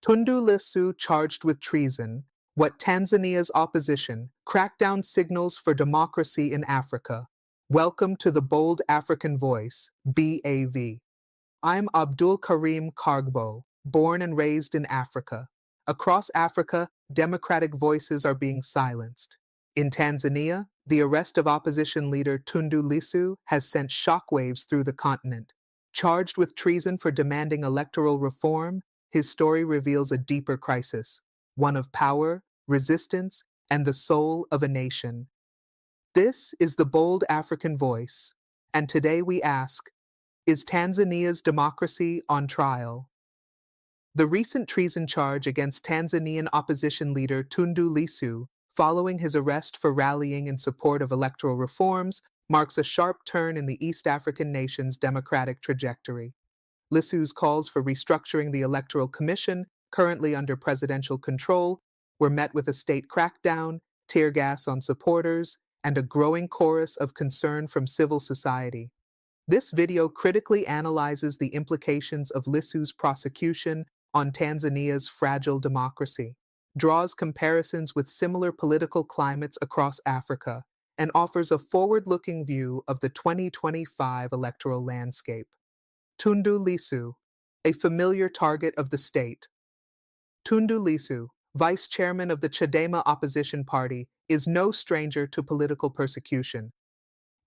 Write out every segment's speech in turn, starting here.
Tundu Lissu charged with treason, what Tanzania's opposition, crackdown signals for democracy in Africa. Welcome to the Bold African Voice, BAV. I'm Abdul Karim Kargbo, born and raised in Africa. Across Africa, democratic voices are being silenced. In Tanzania, the arrest of opposition leader Tundu Lissu has sent shockwaves through the continent. Charged with treason for demanding electoral reform, his story reveals a deeper crisis, one of power, resistance, and the soul of a nation. This is the Bold African Voice, and today we ask, is Tanzania's democracy on trial? The recent treason charge against Tanzanian opposition leader Tundu Lissu, following his arrest for rallying in support of electoral reforms, marks a sharp turn in the East African nation's democratic trajectory. Lissu's calls for restructuring the Electoral Commission, currently under presidential control, were met with a state crackdown, tear gas on supporters, and a growing chorus of concern from civil society. This video critically analyzes the implications of Lissu's prosecution on Tanzania's fragile democracy, draws comparisons with similar political climates across Africa, and offers a forward-looking view of the 2025 electoral landscape. Tundu Lissu, a familiar target of the state. Tundu Lissu, vice chairman of the Chadema opposition party, is no stranger to political persecution.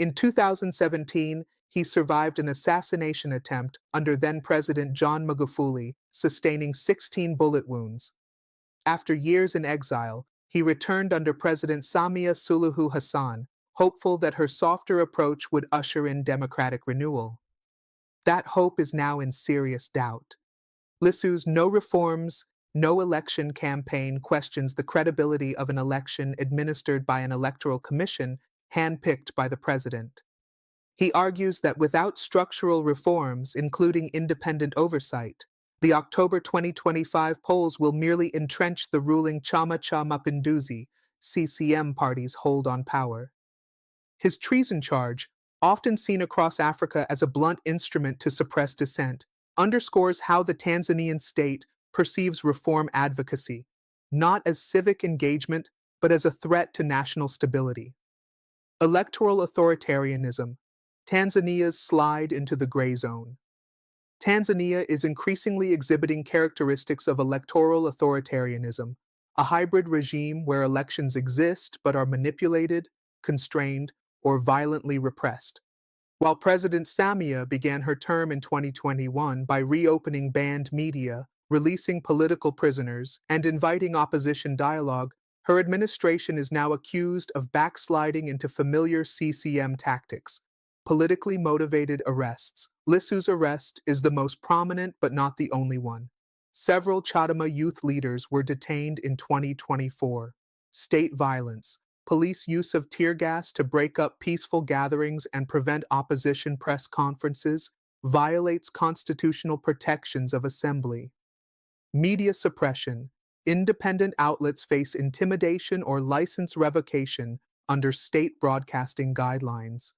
In 2017, he survived an assassination attempt under then-President John Magufuli, sustaining 16 bullet wounds. After years in exile, he returned under President Samia Suluhu Hassan, hopeful that her softer approach would usher in democratic renewal. That hope is now in serious doubt. Lissu's No Reforms, No Election campaign questions the credibility of an election administered by an electoral commission handpicked by the president. He argues that without structural reforms, including independent oversight, the October 2025 polls will merely entrench the ruling Chama cha Mapinduzi (CCM) party's hold on power. His treason charge, often seen across Africa as a blunt instrument to suppress dissent, underscores how the Tanzanian state perceives reform advocacy, not as civic engagement, but as a threat to national stability. Electoral authoritarianism, Tanzania's slide into the gray zone. Tanzania is increasingly exhibiting characteristics of electoral authoritarianism, a hybrid regime where elections exist but are manipulated, constrained, or violently repressed. While President Samia began her term in 2021 by reopening banned media, releasing political prisoners, and inviting opposition dialogue, her administration is now accused of backsliding into familiar CCM tactics, politically motivated arrests. Lissu's arrest is the most prominent but not the only one. Several Chadema youth leaders were detained in 2024. State violence, police use of tear gas to break up peaceful gatherings and prevent opposition press conferences, violates constitutional protections of assembly. Media suppression, independent outlets face intimidation or license revocation under state broadcasting guidelines.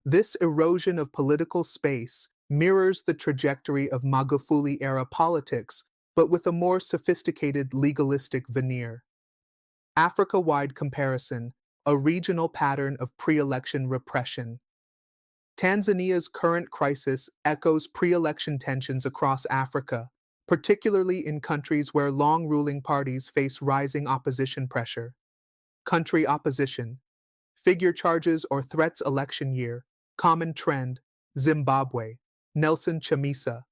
This erosion of political space mirrors the trajectory of Magufuli-era politics, but with a more sophisticated legalistic veneer. Africa-wide comparison, a regional pattern of pre-election repression. Tanzania's current crisis echoes pre-election tensions across Africa, particularly in countries where long-ruling parties face rising opposition pressure. Country opposition. Figure charges or threats election year. Common trend. Zimbabwe. Nelson Chamisa.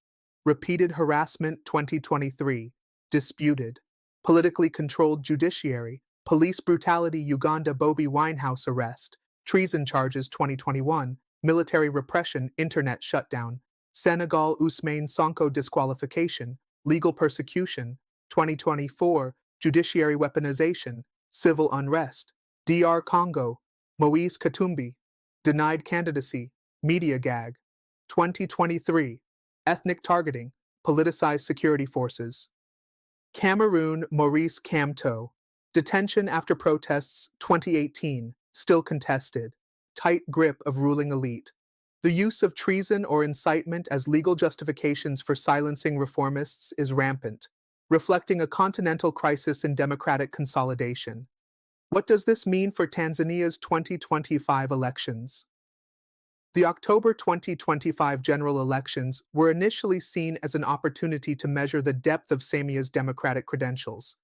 Repeated harassment 2023. Disputed. Politically controlled judiciary. Police brutality Uganda Bobi Winehouse arrest. Treason charges 2021. Military repression, internet shutdown. Senegal Ousmane Sonko disqualification. Legal persecution. 2024. Judiciary weaponization. Civil unrest. DR Congo. Moise Katumbi. Denied candidacy. Media gag. 2023. Ethnic targeting. Politicized security forces. Cameroon Maurice Kamto. Detention after protests 2018. Still contested. Tight grip of ruling elite. The use of treason or incitement as legal justifications for silencing reformists is rampant. reflecting a continental crisis in democratic consolidation. What does this mean for Tanzania's 2025 elections? The October 2025 general elections were initially seen as an opportunity to measure the depth of Samia's democratic credentials.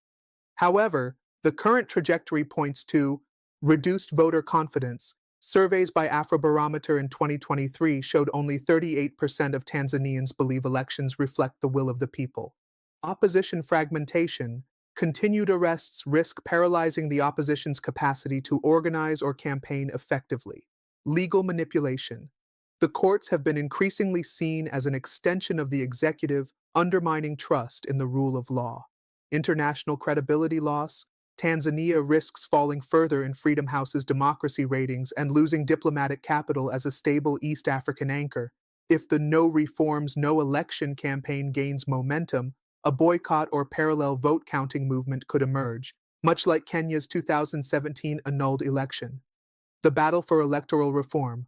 However, the current trajectory points to reduced voter confidence. Surveys by Afrobarometer in 2023 showed only 38% of Tanzanians believe elections reflect the will of the people. Opposition fragmentation. Continued arrests risk paralyzing the opposition's capacity to organize or campaign effectively. Legal manipulation. The courts have been increasingly seen as an extension of the executive, undermining trust in the rule of law. International credibility loss. Tanzania risks falling further in Freedom House's democracy ratings and losing diplomatic capital as a stable East African anchor. If the No Reforms, No Election campaign gains momentum, a boycott or parallel vote counting movement could emerge, much like Kenya's 2017 annulled election. The battle for electoral reform.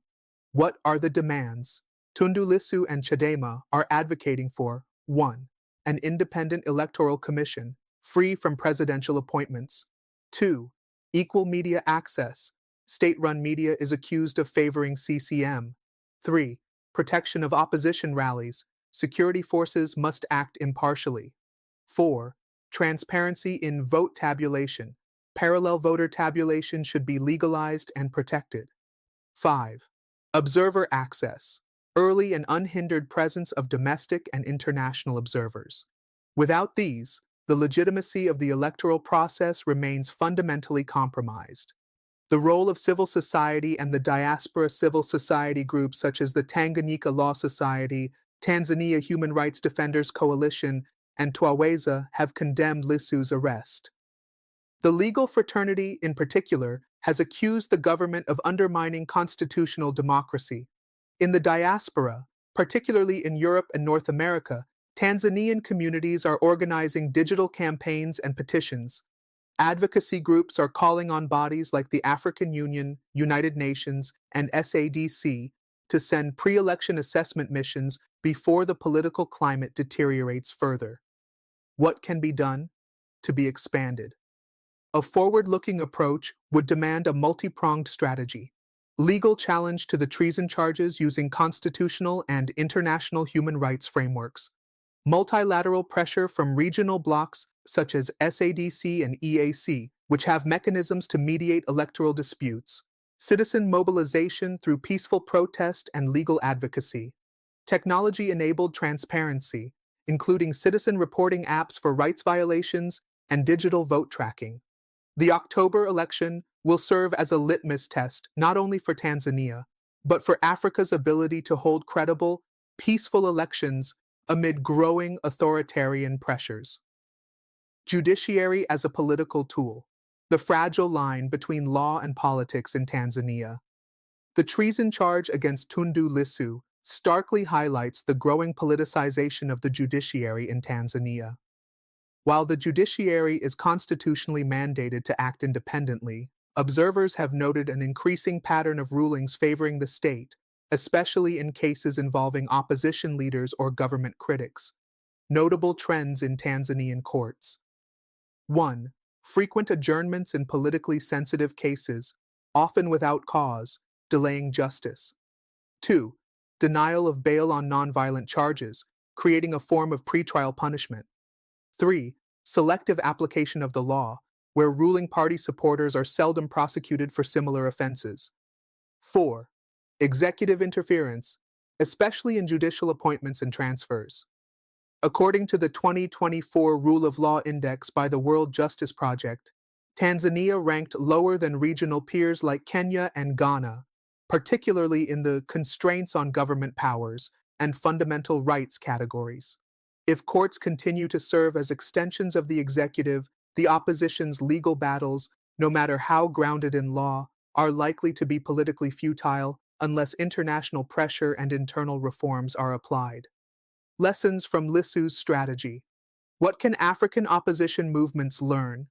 What are the demands? Tundu Lissu and Chadema are advocating for 1. An independent electoral commission, free from presidential appointments. 2. Equal media access. State-run media is accused of favoring CCM. 3. Protection of opposition rallies. Security forces must act impartially. 4. Transparency in vote tabulation. Parallel voter tabulation should be legalized and protected. 5. Observer access. Early and unhindered presence of domestic and international observers. Without these, the legitimacy of the electoral process remains fundamentally compromised. The role of civil society and the diaspora civil society groups such as the Tanganyika Law Society, Tanzania Human Rights Defenders Coalition, and Twaweza have condemned Lissu's arrest. The legal fraternity, in particular, has accused the government of undermining constitutional democracy. In the diaspora, particularly in Europe and North America, Tanzanian communities are organizing digital campaigns and petitions. Advocacy groups are calling on bodies like the African Union, United Nations, and SADC to send pre-election assessment missions before the political climate deteriorates further. What can be done? To be expanded. A forward-looking approach would demand a multi-pronged strategy. Legal challenge to the treason charges using constitutional and international human rights frameworks. Multilateral pressure from regional blocs such as SADC and EAC, which have mechanisms to mediate electoral disputes. Citizen mobilization through peaceful protest and legal advocacy. Technology-enabled transparency, including citizen reporting apps for rights violations and digital vote tracking. The October election will serve as a litmus test not only for Tanzania, but for Africa's ability to hold credible, peaceful elections amid growing authoritarian pressures. Judiciary as a political tool. The fragile line between law and politics in Tanzania. The treason charge against Tundu Lissu starkly highlights the growing politicization of the judiciary in Tanzania. While the judiciary is constitutionally mandated to act independently, observers have noted an increasing pattern of rulings favoring the state, especially in cases involving opposition leaders or government critics. Notable trends in Tanzanian courts. 1. Frequent adjournments in politically sensitive cases, often without cause, delaying justice. 2. Denial of bail on nonviolent charges, creating a form of pretrial punishment. 3. Selective application of the law, where ruling party supporters are seldom prosecuted for similar offenses. 4. Executive interference, especially in judicial appointments and transfers. According to the 2024 Rule of Law Index by the World Justice Project, Tanzania ranked lower than regional peers like Kenya and Ghana, particularly in the constraints on government powers and fundamental rights categories. If courts continue to serve as extensions of the executive, the opposition's legal battles, no matter how grounded in law, are likely to be politically futile unless international pressure and internal reforms are applied. Lessons from Lissu's strategy. What can African opposition movements learn?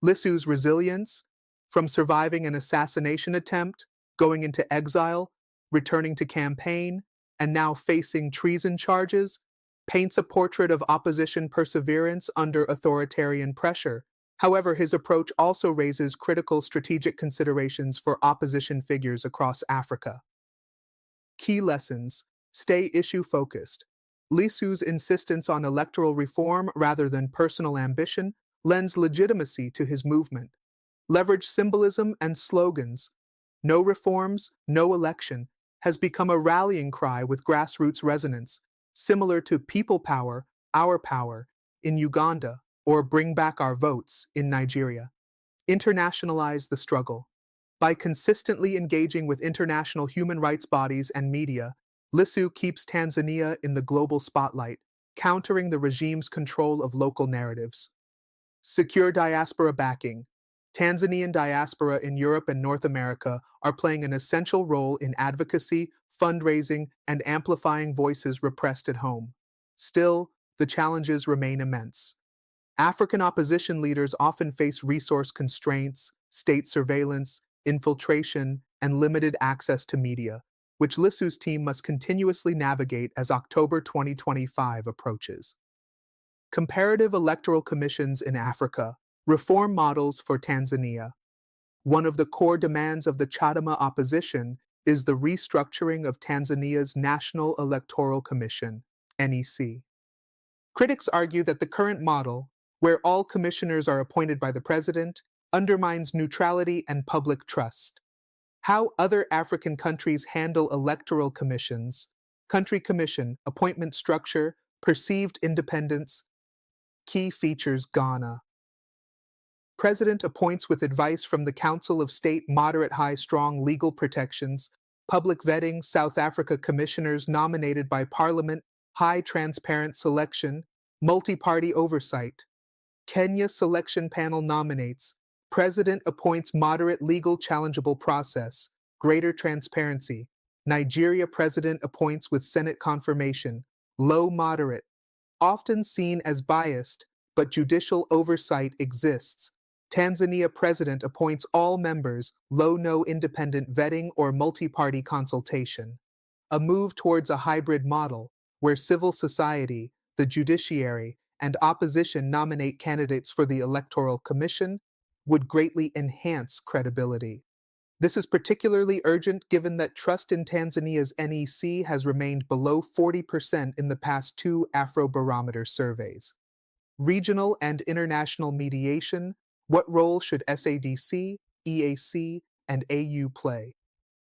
Lissu's resilience, from surviving an assassination attempt, going into exile, returning to campaign, and now facing treason charges, paints a portrait of opposition perseverance under authoritarian pressure. However, his approach also raises critical strategic considerations for opposition figures across Africa. Key lessons: stay issue-focused. Lissu's insistence on electoral reform rather than personal ambition lends legitimacy to his movement. Leverage symbolism and slogans. No reforms, no election has become a rallying cry with grassroots resonance, similar to People Power, Our Power in Uganda or Bring Back Our Votes in Nigeria. Internationalize the struggle. By consistently engaging with international human rights bodies and media, Lissu keeps Tanzania in the global spotlight, countering the regime's control of local narratives. Secure diaspora backing. Tanzanian diaspora in Europe and North America are playing an essential role in advocacy, fundraising, and amplifying voices repressed at home. Still, the challenges remain immense. African opposition leaders often face resource constraints, state surveillance, infiltration, and limited access to media, which Lissu's team must continuously navigate as October 2025 approaches. Comparative electoral commissions in Africa, reform models for Tanzania. One of the core demands of the Chadema opposition is the restructuring of Tanzania's National Electoral Commission, NEC. Critics argue that the current model, where all commissioners are appointed by the president, undermines neutrality and public trust. How other African countries handle electoral commissions, country commission, appointment structure, perceived independence. Key features: Ghana. President appoints with advice from the Council of State, moderate high strong legal protections, public vetting, South Africa commissioners nominated by Parliament, high transparent selection, multi-party oversight. Kenya selection panel nominates, President appoints moderate legal challengeable process, greater transparency. Nigeria President appoints with Senate confirmation, low moderate, often seen as biased, but judicial oversight exists. Tanzania President appoints all members, low no independent vetting or multi-party consultation. A move towards a hybrid model, where civil society, the judiciary, and opposition nominate candidates for the Electoral Commission, would greatly enhance credibility. This is particularly urgent given that trust in Tanzania's NEC has remained below 40% in the past two Afrobarometer surveys. Regional and international mediation. What role should SADC, EAC, and AU play?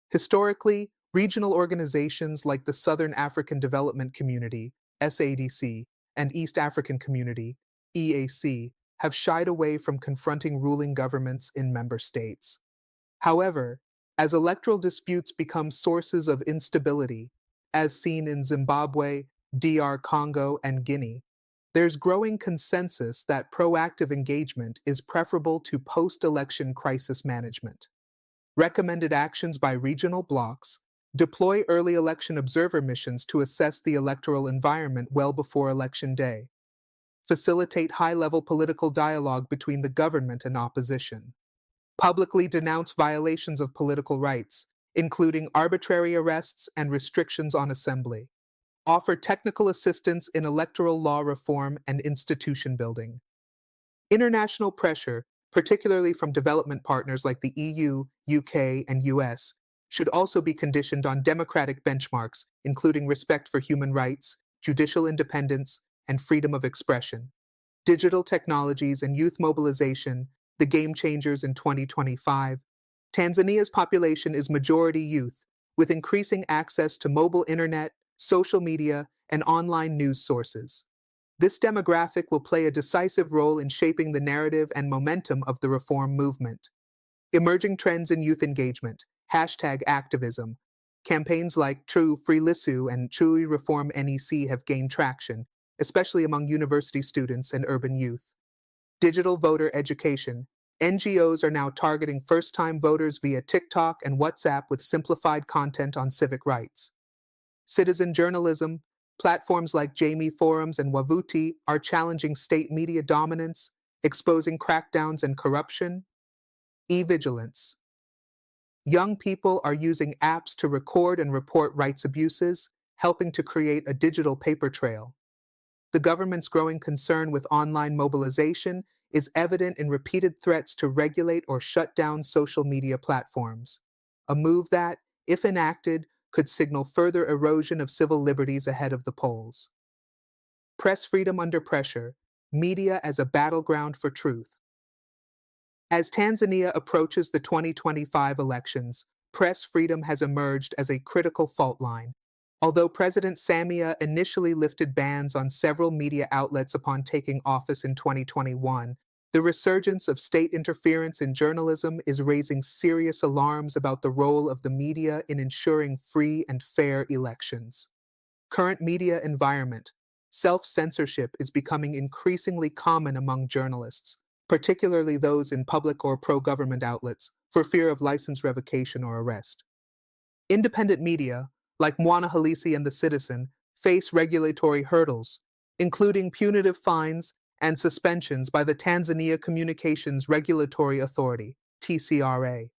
Historically, regional organizations like the Southern African Development Community, SADC, and East African Community, EAC, have shied away from confronting ruling governments in member states. However, as electoral disputes become sources of instability, as seen in Zimbabwe, DR Congo, and Guinea, there's growing consensus that proactive engagement is preferable to post-election crisis management. Recommended actions by regional blocs: deploy early election observer missions to assess the electoral environment well before election day. Facilitate high-level political dialogue between the government and opposition. Publicly denounce violations of political rights, including arbitrary arrests and restrictions on assembly. Offer technical assistance in electoral law reform and institution building. International pressure, particularly from development partners like the EU, UK, and US, should also be conditioned on democratic benchmarks, including respect for human rights, judicial independence, and freedom of expression. Digital technologies and youth mobilization, the game changers in 2025. Tanzania's population is majority youth, with increasing access to mobile internet, social media, and online news sources. This demographic will play a decisive role in shaping the narrative and momentum of the reform movement. Emerging trends in youth engagement, #activism. Campaigns like True Free Lissu and Chui Reform NEC have gained traction, especially among university students and urban youth. Digital voter education. NGOs are now targeting first-time voters via TikTok and WhatsApp with simplified content on civic rights. Citizen journalism. Platforms like Jamii Forums and Wavuti are challenging state media dominance, exposing crackdowns and corruption. E-vigilance. Young people are using apps to record and report rights abuses, helping to create a digital paper trail. The government's growing concern with online mobilization is evident in repeated threats to regulate or shut down social media platforms, a move that, if enacted, could signal further erosion of civil liberties ahead of the polls. Press freedom under pressure, media as a battleground for truth. As Tanzania approaches the 2025 elections, press freedom has emerged as a critical fault line. Although President Samia initially lifted bans on several media outlets upon taking office in 2021, the resurgence of state interference in journalism is raising serious alarms about the role of the media in ensuring free and fair elections. Current media environment, self-censorship is becoming increasingly common among journalists, particularly those in public or pro-government outlets, for fear of license revocation or arrest. Independent media, like Mwana Halisi and The Citizen, face regulatory hurdles, including punitive fines and suspensions by the Tanzania Communications Regulatory Authority, TCRA.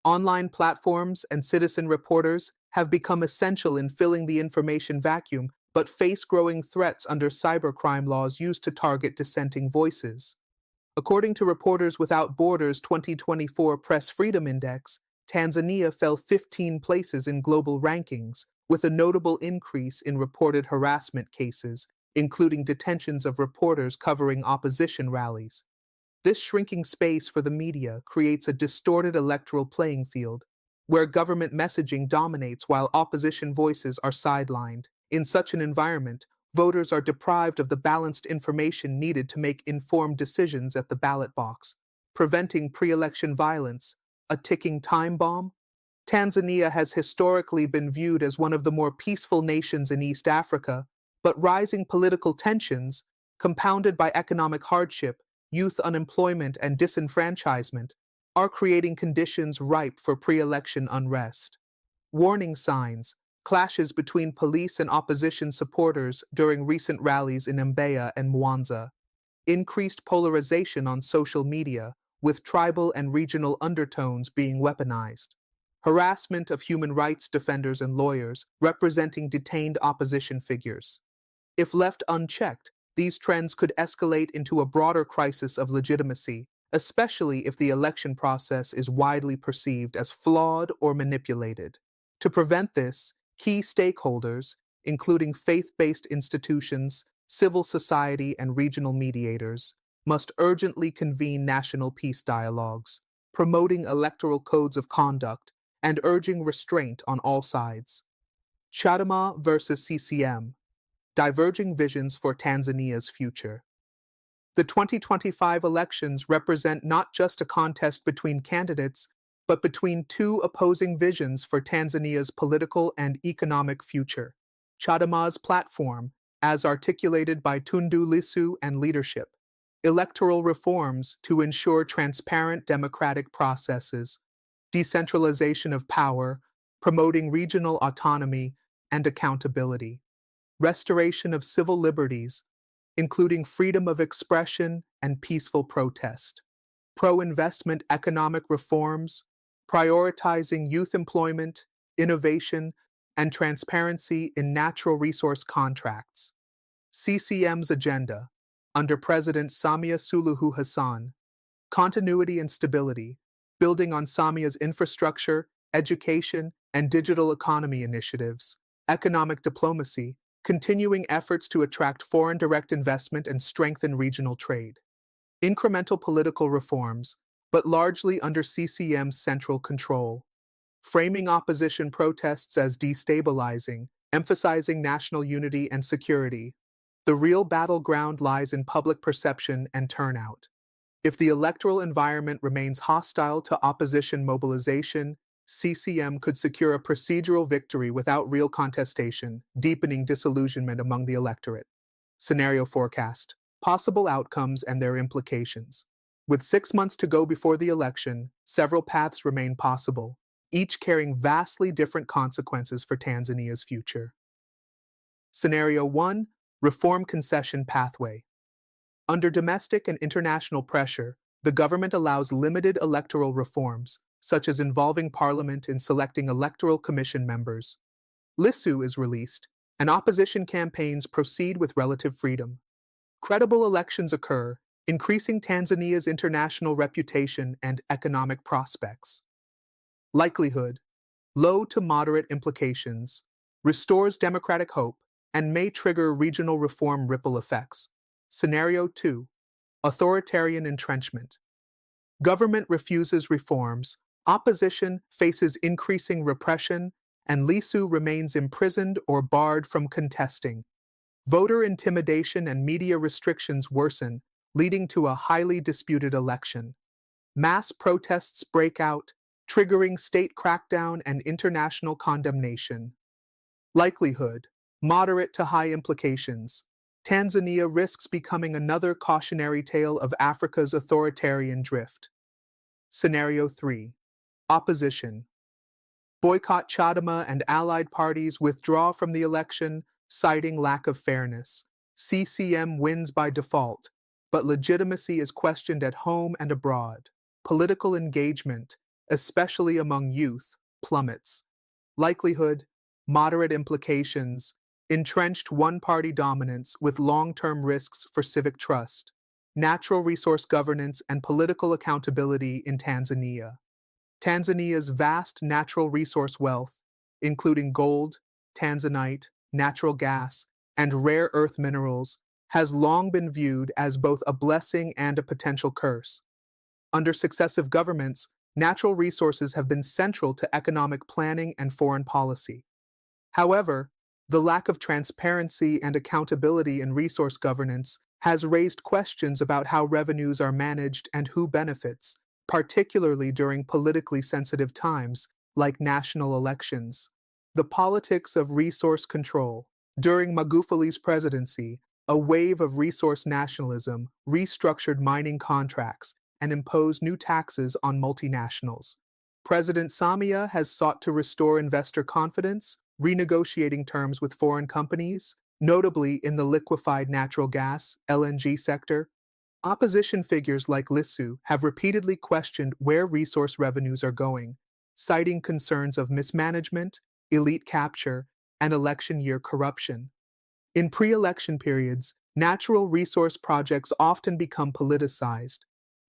Online platforms and citizen reporters have become essential in filling the information vacuum, but face growing threats under cybercrime laws used to target dissenting voices. According to Reporters Without Borders' 2024 Press Freedom Index, Tanzania fell 15 places in global rankings, with a notable increase in reported harassment cases, including detentions of reporters covering opposition rallies. This shrinking space for the media creates a distorted electoral playing field, where government messaging dominates while opposition voices are sidelined. In such an environment, voters are deprived of the balanced information needed to make informed decisions at the ballot box, preventing pre-election violence, a ticking time bomb. Tanzania has historically been viewed as one of the more peaceful nations in East Africa, but rising political tensions, compounded by economic hardship, youth unemployment, and disenfranchisement, are creating conditions ripe for pre-election unrest. Warning signs: clashes between police and opposition supporters during recent rallies in Mbeya and Mwanza, increased polarization on social media, with tribal and regional undertones being weaponized, harassment of human rights defenders and lawyers representing detained opposition figures. If left unchecked, these trends could escalate into a broader crisis of legitimacy, especially if the election process is widely perceived as flawed or manipulated. To prevent this, key stakeholders, including faith-based institutions, civil society, and regional mediators, must urgently convene national peace dialogues, promoting electoral codes of conduct and urging restraint on all sides. Chadema versus CCM: diverging visions for Tanzania's future. The 2025 elections represent not just a contest between candidates, but between two opposing visions for Tanzania's political and economic future. Chadema's platform, as articulated by Tundu Lissu and leadership: electoral reforms to ensure transparent democratic processes, decentralization of power, promoting regional autonomy and accountability, restoration of civil liberties, including freedom of expression and peaceful protest, pro-investment economic reforms, prioritizing youth employment, innovation, and transparency in natural resource contracts. CCM's agenda, under President Samia Suluhu Hassan: continuity and stability, building on Samia's infrastructure, education, and digital economy initiatives, economic diplomacy, continuing efforts to attract foreign direct investment and strengthen regional trade. Incremental political reforms, but largely under CCM's central control, framing opposition protests as destabilizing, emphasizing national unity and security. The real battleground lies in public perception and turnout. If the electoral environment remains hostile to opposition mobilization, CCM could secure a procedural victory without real contestation, deepening disillusionment among the electorate. Scenario forecast: possible outcomes and their implications. With 6 months to go before the election, several paths remain possible, each carrying vastly different consequences for Tanzania's future. Scenario 1: reform concession pathway. Under domestic and international pressure, the government allows limited electoral reforms, such as involving parliament in selecting electoral commission members. Lissu is released, and opposition campaigns proceed with relative freedom. Credible elections occur, increasing Tanzania's international reputation and economic prospects. Likelihood, low to moderate implications, restores democratic hope, and may trigger regional reform ripple effects. Scenario 2. Authoritarian entrenchment. Government refuses reforms, opposition faces increasing repression, and Lissu remains imprisoned or barred from contesting. Voter intimidation and media restrictions worsen, leading to a highly disputed election. Mass protests break out, triggering state crackdown and international condemnation. Likelihood, moderate to high implications. Tanzania risks becoming another cautionary tale of Africa's authoritarian drift. Scenario 3. Opposition. Boycott Chadema and allied parties withdraw from the election, citing lack of fairness. CCM wins by default, but legitimacy is questioned at home and abroad. Political engagement, especially among youth, plummets. Likelihood, moderate implications, entrenched one-party dominance with long-term risks for civic trust, natural resource governance and political accountability in Tanzania. Tanzania's vast natural resource wealth, including gold, tanzanite, natural gas, and rare earth minerals, has long been viewed as both a blessing and a potential curse. Under successive governments, natural resources have been central to economic planning and foreign policy. However, the lack of transparency and accountability in resource governance has raised questions about how revenues are managed and who benefits, particularly during politically sensitive times like national elections. The politics of resource control. During Magufuli's presidency, a wave of resource nationalism restructured mining contracts and imposed new taxes on multinationals. President Samia has sought to restore investor confidence, renegotiating terms with foreign companies, notably in the liquefied natural gas (LNG) sector. Opposition figures like Lissu have repeatedly questioned where resource revenues are going, citing concerns of mismanagement, elite capture, and election year corruption. In pre-election periods, natural resource projects often become politicized,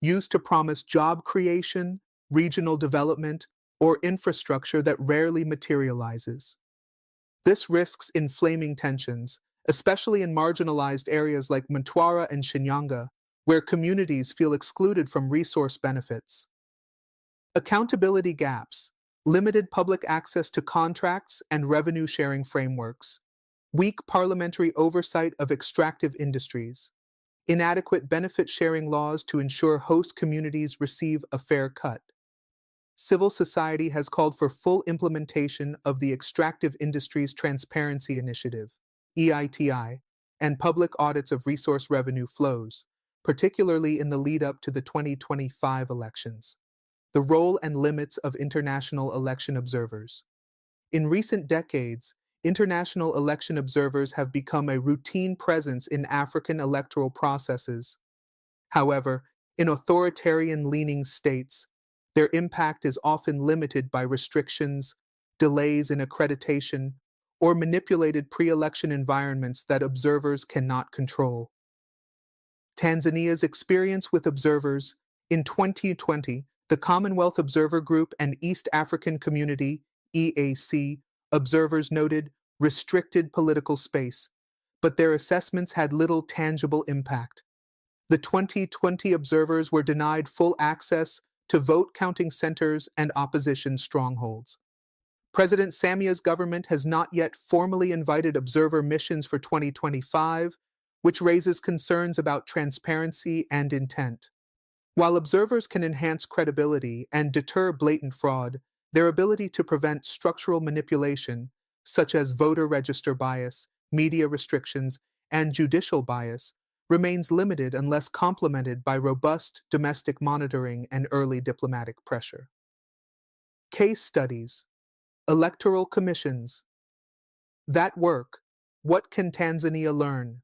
used to promise job creation, regional development, or infrastructure that rarely materializes. This risks inflaming tensions, especially in marginalized areas like Mtwara and Shinyanga, where communities feel excluded from resource benefits. Accountability gaps, limited public access to contracts and revenue-sharing frameworks, weak parliamentary oversight of extractive industries, inadequate benefit-sharing laws to ensure host communities receive a fair cut. Civil society has called for full implementation of the Extractive Industries Transparency Initiative, EITI, and public audits of resource revenue flows, particularly in the lead-up to the 2025 elections. The role and limits of international election observers. In recent decades, international election observers have become a routine presence in African electoral processes. However, in authoritarian-leaning states, their impact is often limited by restrictions, delays in accreditation, or manipulated pre-election environments that observers cannot control. Tanzania's experience with observers. In 2020, the Commonwealth Observer Group and East African Community (EAC) observers noted restricted political space, but their assessments had little tangible impact. The 2020 observers were denied full access to vote-counting centers and opposition strongholds. President Samia's government has not yet formally invited observer missions for 2025, which raises concerns about transparency and intent. While observers can enhance credibility and deter blatant fraud, their ability to prevent structural manipulation, such as voter register bias, media restrictions, and judicial bias, remains limited unless complemented by robust domestic monitoring and early diplomatic pressure. Case studies. Electoral commissions. That work. What can Tanzania learn?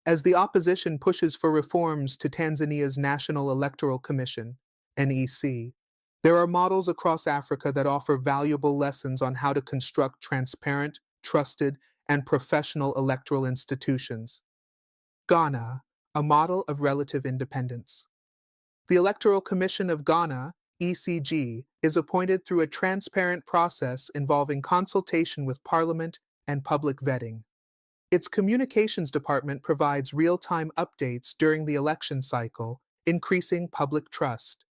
As the opposition pushes for reforms to Tanzania's National Electoral Commission, NEC, there are models across Africa that offer valuable lessons on how to construct transparent, trusted, and professional electoral institutions. Ghana, a model of relative independence. The Electoral Commission of Ghana, ECG, is appointed through a transparent process involving consultation with Parliament and public vetting. Its communications department provides real-time updates during the election cycle, increasing public trust.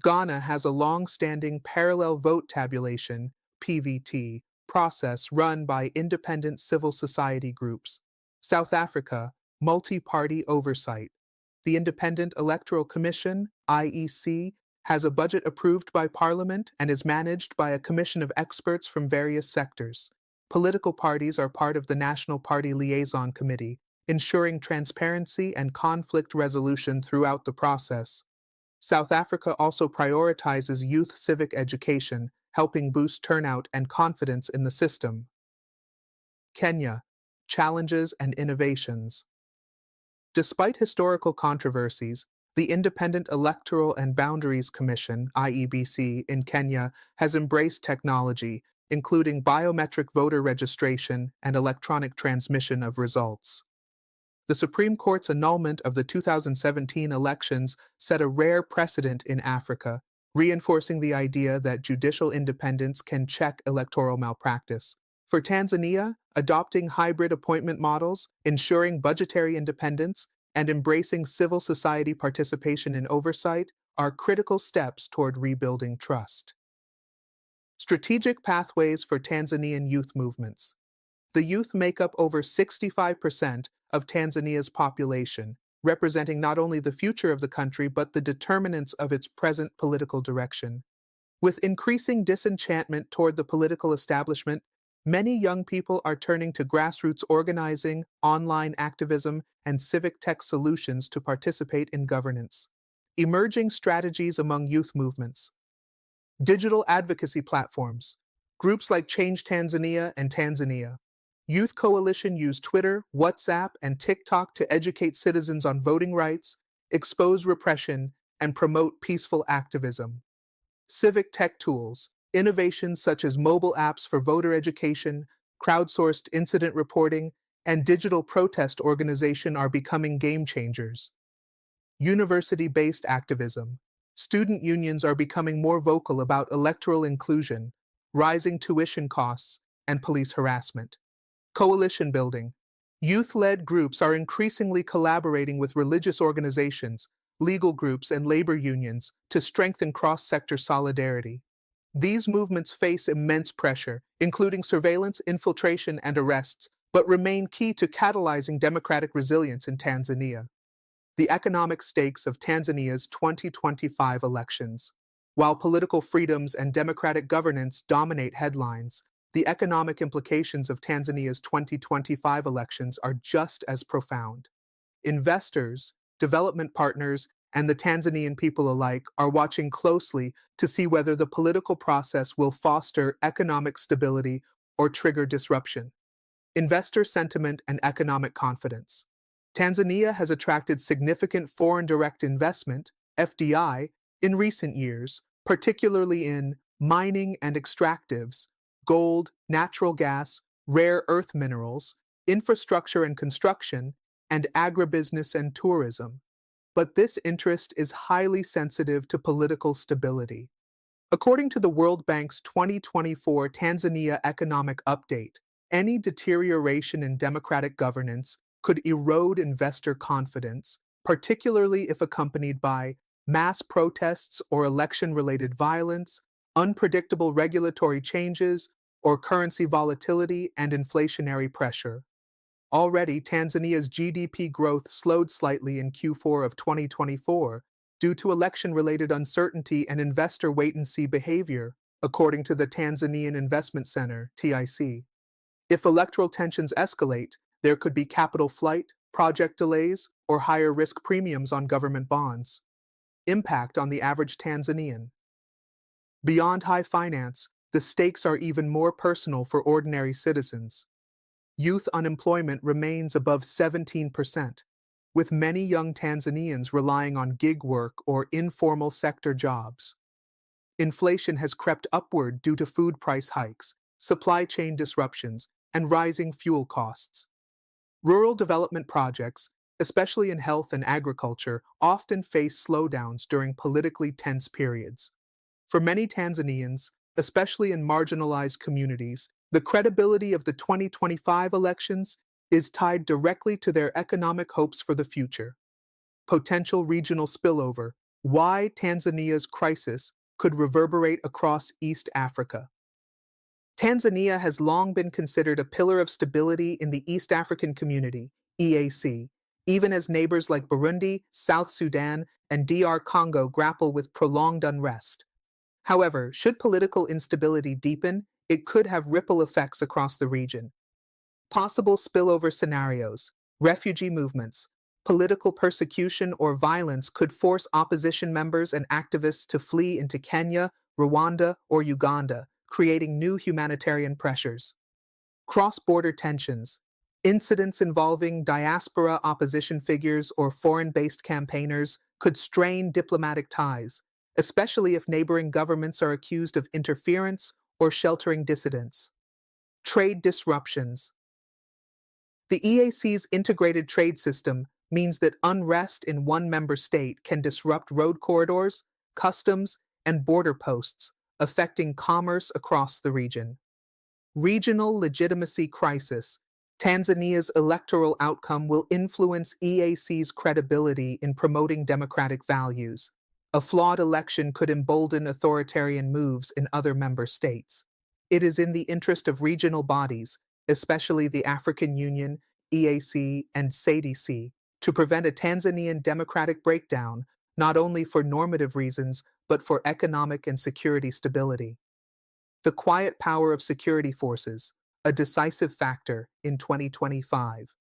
Ghana has a long-standing parallel vote tabulation (PVT) process run by independent civil society groups. South Africa, multi-party oversight. The Independent Electoral Commission (IEC) has a budget approved by Parliament and is managed by a commission of experts from various sectors. Political parties are part of the National Party Liaison Committee, ensuring transparency and conflict resolution throughout the process. South Africa also prioritizes youth civic education, helping boost turnout and confidence in the system. Kenya, challenges and innovations. Despite historical controversies, the Independent Electoral and Boundaries Commission, IEBC, in Kenya has embraced technology, including biometric voter registration and electronic transmission of results. The Supreme Court's annulment of the 2017 elections set a rare precedent in Africa, reinforcing the idea that judicial independence can check electoral malpractice. For Tanzania, adopting hybrid appointment models, ensuring budgetary independence, and embracing civil society participation in oversight are critical steps toward rebuilding trust. Strategic pathways for Tanzanian youth movements. The youth make up over 65% of Tanzania's population, representing not only the future of the country but the determinants of its present political direction. With increasing disenchantment toward the political establishment, many young people are turning to grassroots organizing, online activism, and civic tech solutions to participate in governance. Emerging strategies among youth movements. Digital advocacy platforms. Groups like Change Tanzania and Tanzania. Youth Coalition use Twitter, WhatsApp, and TikTok to educate citizens on voting rights, expose repression, and promote peaceful activism. Civic tech tools. Innovations such as mobile apps for voter education, crowdsourced incident reporting, and digital protest organization are becoming game changers. University-based activism. Student unions are becoming more vocal about electoral inclusion, rising tuition costs, and police harassment. Coalition building. Youth-led groups are increasingly collaborating with religious organizations, legal groups, and labor unions to strengthen cross-sector solidarity. These movements face immense pressure, including surveillance, infiltration, and arrests, but remain key to catalyzing democratic resilience in Tanzania. The economic stakes of Tanzania's 2025 elections. While political freedoms and democratic governance dominate headlines, the economic implications of Tanzania's 2025 elections are just as profound. Investors, development partners, and the Tanzanian people alike are watching closely to see whether the political process will foster economic stability or trigger disruption. Investor sentiment and economic confidence. Tanzania has attracted significant foreign direct investment, FDI, in recent years, particularly in mining and extractives, gold, natural gas, rare earth minerals, infrastructure and construction, and agribusiness and tourism. But this interest is highly sensitive to political stability. According to the World Bank's 2024 Tanzania Economic Update, any deterioration in democratic governance could erode investor confidence, particularly if accompanied by mass protests or election-related violence, unpredictable regulatory changes, or currency volatility and inflationary pressure. Already, Tanzania's GDP growth slowed slightly in Q4 of 2024 due to election-related uncertainty and investor wait-and-see behavior, according to the Tanzanian Investment Center, TIC. If electoral tensions escalate, there could be capital flight, project delays, or higher risk premiums on government bonds. Impact on the average Tanzanian. Beyond high finance, the stakes are even more personal for ordinary citizens. Youth unemployment remains above 17%, with many young Tanzanians relying on gig work or informal sector jobs. Inflation has crept upward due to food price hikes, supply chain disruptions, and rising fuel costs. Rural development projects, especially in health and agriculture, often face slowdowns during politically tense periods. For many Tanzanians, especially in marginalized communities, the credibility of the 2025 elections is tied directly to their economic hopes for the future. Potential regional spillover: why Tanzania's crisis could reverberate across East Africa. Tanzania has long been considered a pillar of stability in the East African Community, EAC, even as neighbors like Burundi, South Sudan, and DR Congo grapple with prolonged unrest. However, should political instability deepen, it could have ripple effects across the region. Possible spillover scenarios: refugee movements, political persecution or violence could force opposition members and activists to flee into Kenya, Rwanda, or Uganda, creating new humanitarian pressures. Cross-border tensions, incidents involving diaspora opposition figures or foreign-based campaigners could strain diplomatic ties, especially if neighboring governments are accused of interference or sheltering dissidents. Trade disruptions. The EAC's integrated trade system means that unrest in one member state can disrupt road corridors, customs, and border posts, affecting commerce across the region. Regional legitimacy crisis. Tanzania's electoral outcome will influence EAC's credibility in promoting democratic values. A flawed election could embolden authoritarian moves in other member states. It is in the interest of regional bodies, especially the African Union, EAC, and SADC, to prevent a Tanzanian democratic breakdown, not only for normative reasons, but for economic and security stability. The quiet power of security forces, a decisive factor in 2025.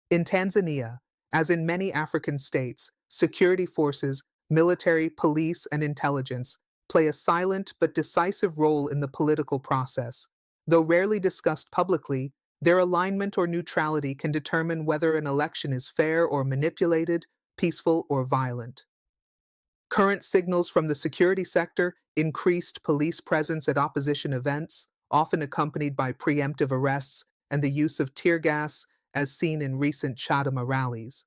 In Tanzania, as in many African states, security forces, military, police, and intelligence play a silent but decisive role in the political process. Though rarely discussed publicly, their alignment or neutrality can determine whether an election is fair or manipulated, peaceful or violent. Current signals from the security sector: increased police presence at opposition events, often accompanied by preemptive arrests and the use of tear gas, as seen in recent Chadema rallies.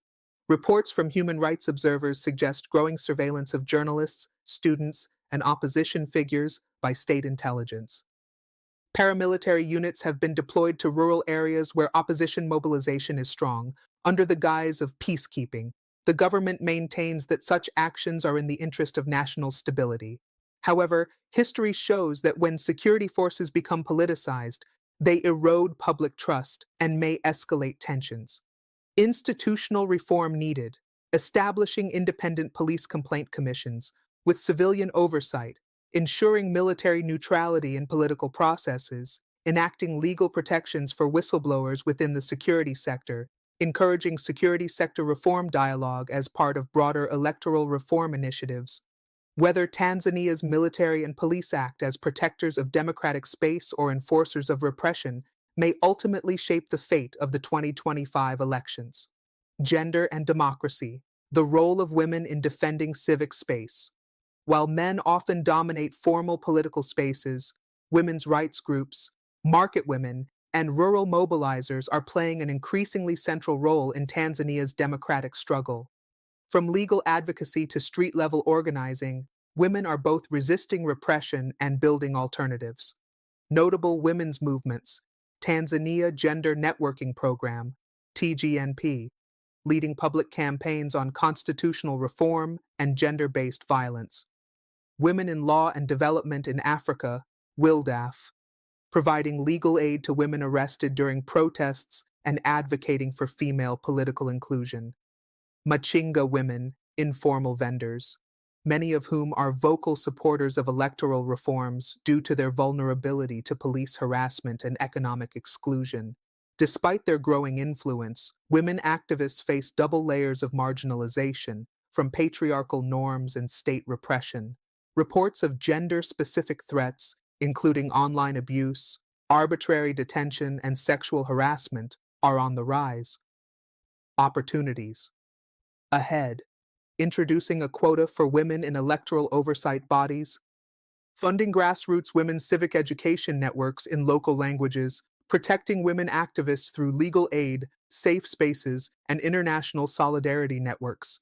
Reports from human rights observers suggest growing surveillance of journalists, students, and opposition figures by state intelligence. Paramilitary units have been deployed to rural areas where opposition mobilization is strong, under the guise of peacekeeping. The government maintains that such actions are in the interest of national stability. However, history shows that when security forces become politicized, they erode public trust and may escalate tensions. Institutional reform needed: establishing independent police complaint commissions with civilian oversight, ensuring military neutrality in political processes, enacting legal protections for whistleblowers within the security sector, encouraging security sector reform dialogue as part of broader electoral reform initiatives. Whether Tanzania's military and police act as protectors of democratic space or enforcers of repression may ultimately shape the fate of the 2025 elections. Gender and democracy: the role of women in defending civic space. While men often dominate formal political spaces, women's rights groups, market women, and rural mobilizers are playing an increasingly central role in Tanzania's democratic struggle. From legal advocacy to street-level organizing, women are both resisting repression and building alternatives. Notable women's movements: Tanzania Gender Networking Program, TGNP, leading public campaigns on constitutional reform and gender-based violence. Women in Law and Development in Africa, WILDAF, providing legal aid to women arrested during protests and advocating for female political inclusion. Machinga women, informal vendors, many of whom are vocal supporters of electoral reforms due to their vulnerability to police harassment and economic exclusion. Despite their growing influence, women activists face double layers of marginalization, from patriarchal norms and state repression. Reports of gender-specific threats, including online abuse, arbitrary detention, and sexual harassment, are on the rise. Opportunities. Ahead: introducing a quota for women in electoral oversight bodies, funding grassroots women's civic education networks in local languages, protecting women activists through legal aid, safe spaces, and international solidarity networks.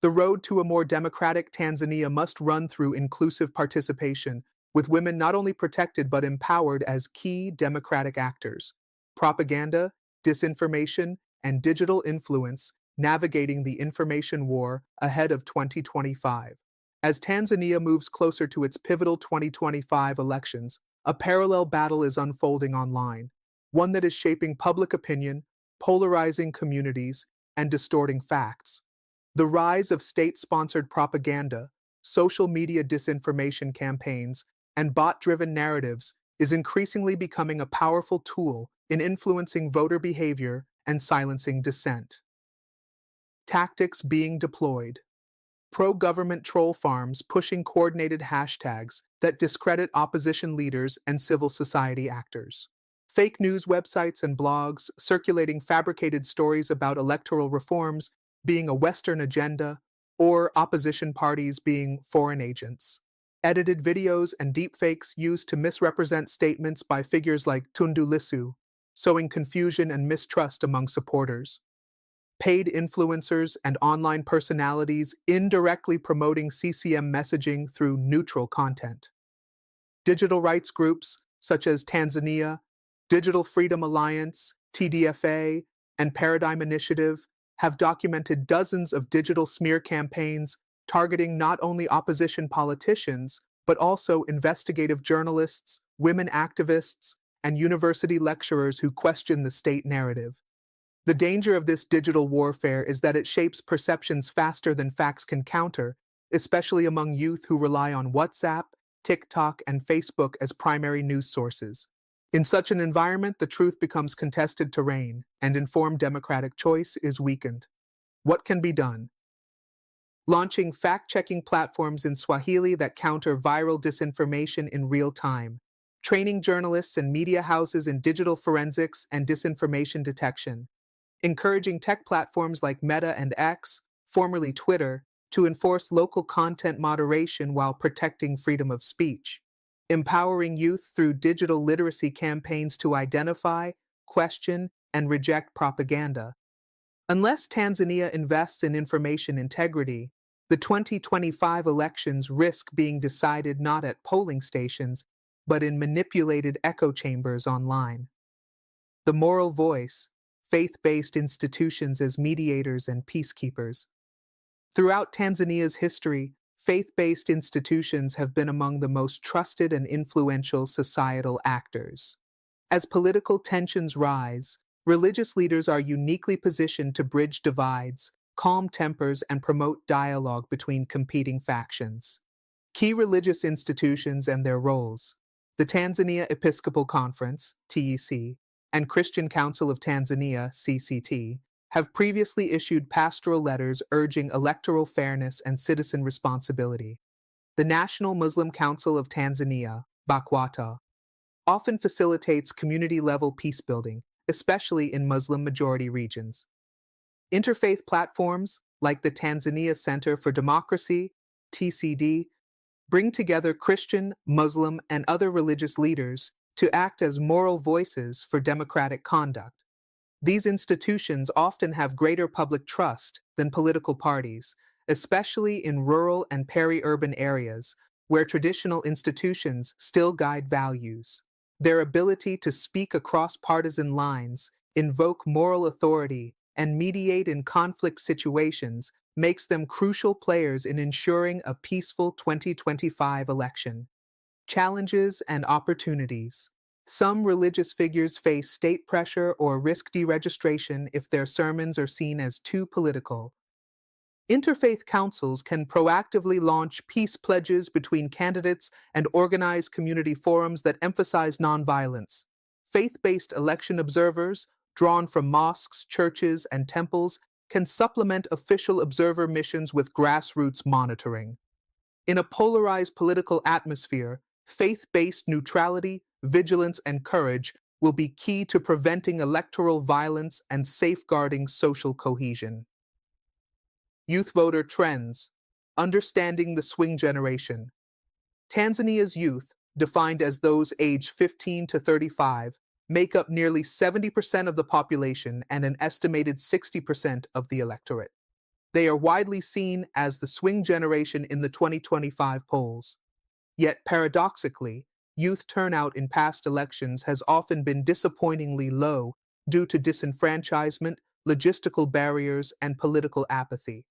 The road to a more democratic Tanzania must run through inclusive participation, with women not only protected but empowered as key democratic actors. Propaganda, disinformation, and digital influence navigating the information war ahead of 2025. As Tanzania moves closer to its pivotal 2025 elections, a parallel battle is unfolding online, one that is shaping public opinion, polarizing communities, and distorting facts. The rise of state-sponsored propaganda, social media disinformation campaigns, and bot-driven narratives is increasingly becoming a powerful tool in influencing voter behavior and silencing dissent. Tactics being deployed. Pro-government troll farms pushing coordinated hashtags that discredit opposition leaders and civil society actors. Fake news websites and blogs circulating fabricated stories about electoral reforms being a Western agenda, or opposition parties being foreign agents. Edited videos and deepfakes used to misrepresent statements by figures like Tundu Lissu, sowing confusion and mistrust among supporters. Paid influencers and online personalities indirectly promoting CCM messaging through neutral content. Digital rights groups such as Tanzania, Digital Freedom Alliance, TDFA, and Paradigm Initiative have documented dozens of digital smear campaigns targeting not only opposition politicians, but also investigative journalists, women activists, and university lecturers who question the state narrative. The danger of this digital warfare is that it shapes perceptions faster than facts can counter, especially among youth who rely on WhatsApp, TikTok, and Facebook as primary news sources. In such an environment, the truth becomes contested terrain, and informed democratic choice is weakened. What can be done? Launching fact-checking platforms in Swahili that counter viral disinformation in real time. Training journalists and media houses in digital forensics and disinformation detection. Encouraging tech platforms like Meta and X, formerly Twitter, to enforce local content moderation while protecting freedom of speech. Empowering youth through digital literacy campaigns to identify, question, and reject propaganda. Unless Tanzania invests in information integrity, the 2025 elections risk being decided not at polling stations, but in manipulated echo chambers online. The moral voice, faith-based institutions as mediators and peacekeepers. Throughout Tanzania's history, faith-based institutions have been among the most trusted and influential societal actors. As political tensions rise, religious leaders are uniquely positioned to bridge divides, calm tempers, and promote dialogue between competing factions. Key religious institutions and their roles. The Tanzania Episcopal Conference, TEC, and Christian Council of Tanzania, CCT, have previously issued pastoral letters urging electoral fairness and citizen responsibility. The National Muslim Council of Tanzania, BAKWATA, often facilitates community-level peacebuilding, especially in Muslim-majority regions. Interfaith platforms, like the Tanzania Center for Democracy, TCD, bring together Christian, Muslim, and other religious leaders to act as moral voices for democratic conduct. These institutions often have greater public trust than political parties, especially in rural and peri-urban areas where traditional institutions still guide values. Their ability to speak across partisan lines, invoke moral authority, and mediate in conflict situations makes them crucial players in ensuring a peaceful 2025 election. Challenges and opportunities. Some religious figures face state pressure or risk deregistration if their sermons are seen as too political. Interfaith councils can proactively launch peace pledges between candidates and organize community forums that emphasize nonviolence. Faith-based election observers, drawn from mosques, churches, and temples, can supplement official observer missions with grassroots monitoring. In a polarized political atmosphere, faith-based neutrality, vigilance, and courage will be key to preventing electoral violence and safeguarding social cohesion. Youth voter trends. Understanding the swing generation. Tanzania's youth, defined as those aged 15 to 35, make up nearly 70% of the population and an estimated 60% of the electorate. They are widely seen as the swing generation in the 2025 polls. Yet paradoxically, youth turnout in past elections has often been disappointingly low due to disenfranchisement, logistical barriers, and political apathy.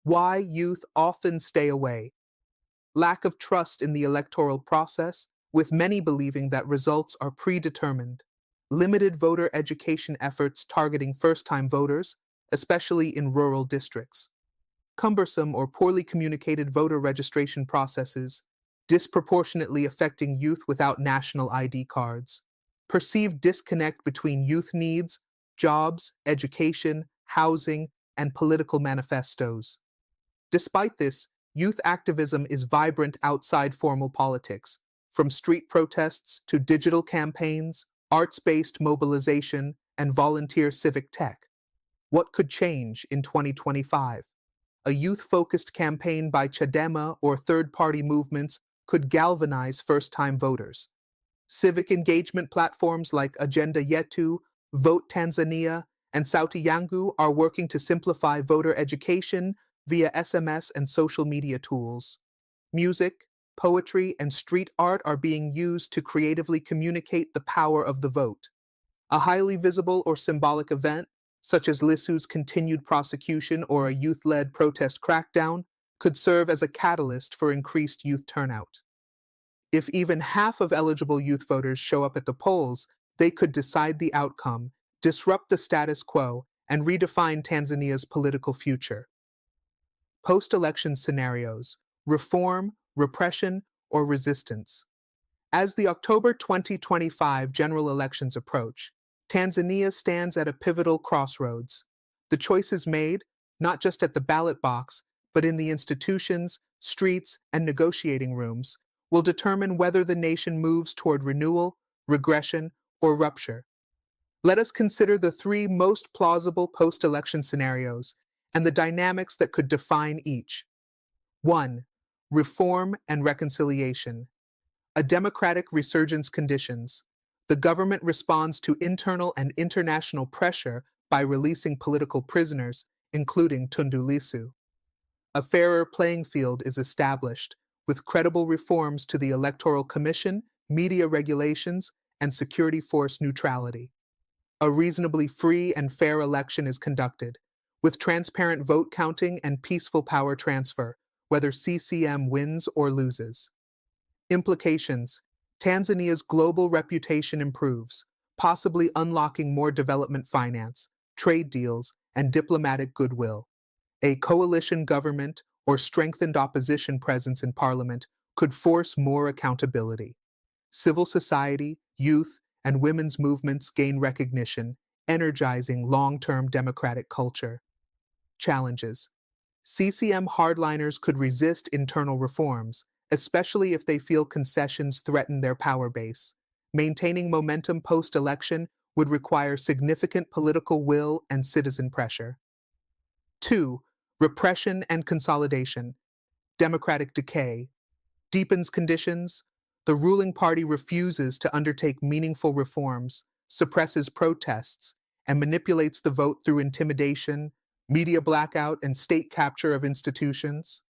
Why youth often stay away? Lack of trust in the electoral process, with many believing that results are predetermined. Limited voter education efforts targeting first-time voters, especially in rural districts. Cumbersome or poorly communicated voter registration processes, disproportionately affecting youth without national ID cards. Perceived disconnect between youth needs, jobs, education, housing, and political manifestos. Despite this, youth activism is vibrant outside formal politics, from street protests to digital campaigns, arts-based mobilization, and volunteer civic tech. What could change in 2025? A youth-focused campaign by Chadema or third-party movements could galvanize first-time voters. Civic engagement platforms like Agenda Yetu, Vote Tanzania, and Sauti Yangu are working to simplify voter education via SMS and social media tools. Music, poetry, and street art are being used to creatively communicate the power of the vote. A highly visible or symbolic event, such as Lissu's continued prosecution or a youth-led protest crackdown, could serve as a catalyst for increased youth turnout. If even half of eligible youth voters show up at the polls, they could decide the outcome, disrupt the status quo, and redefine Tanzania's political future. Post-election scenarios: reform, repression, or resistance. As the October 2025 general elections approach, Tanzania stands at a pivotal crossroads. The choices made, not just at the ballot box, but in the institutions, streets, and negotiating rooms, will determine whether the nation moves toward renewal, regression, or rupture. Let us consider the three most plausible post-election scenarios and the dynamics that could define each. 1. Reform and reconciliation. A democratic resurgence conditions. The government responds to internal and international pressure by releasing political prisoners, including Tundu Lissu. A fairer playing field is established, with credible reforms to the Electoral Commission, media regulations, and security force neutrality. A reasonably free and fair election is conducted, with transparent vote counting and peaceful power transfer, whether CCM wins or loses. Implications: Tanzania's global reputation improves, possibly unlocking more development finance, trade deals, and diplomatic goodwill. A coalition government or strengthened opposition presence in parliament could force more accountability. Civil society, youth, and women's movements gain recognition, energizing long-term democratic culture. Challenges: CCM hardliners could resist internal reforms, especially if they feel concessions threaten their power base. Maintaining momentum post-election would require significant political will and citizen pressure. 2. Repression and consolidation. Democratic decay deepens conditions. The ruling party refuses to undertake meaningful reforms, suppresses protests, and manipulates the vote through intimidation, media blackout, and state capture of institutions.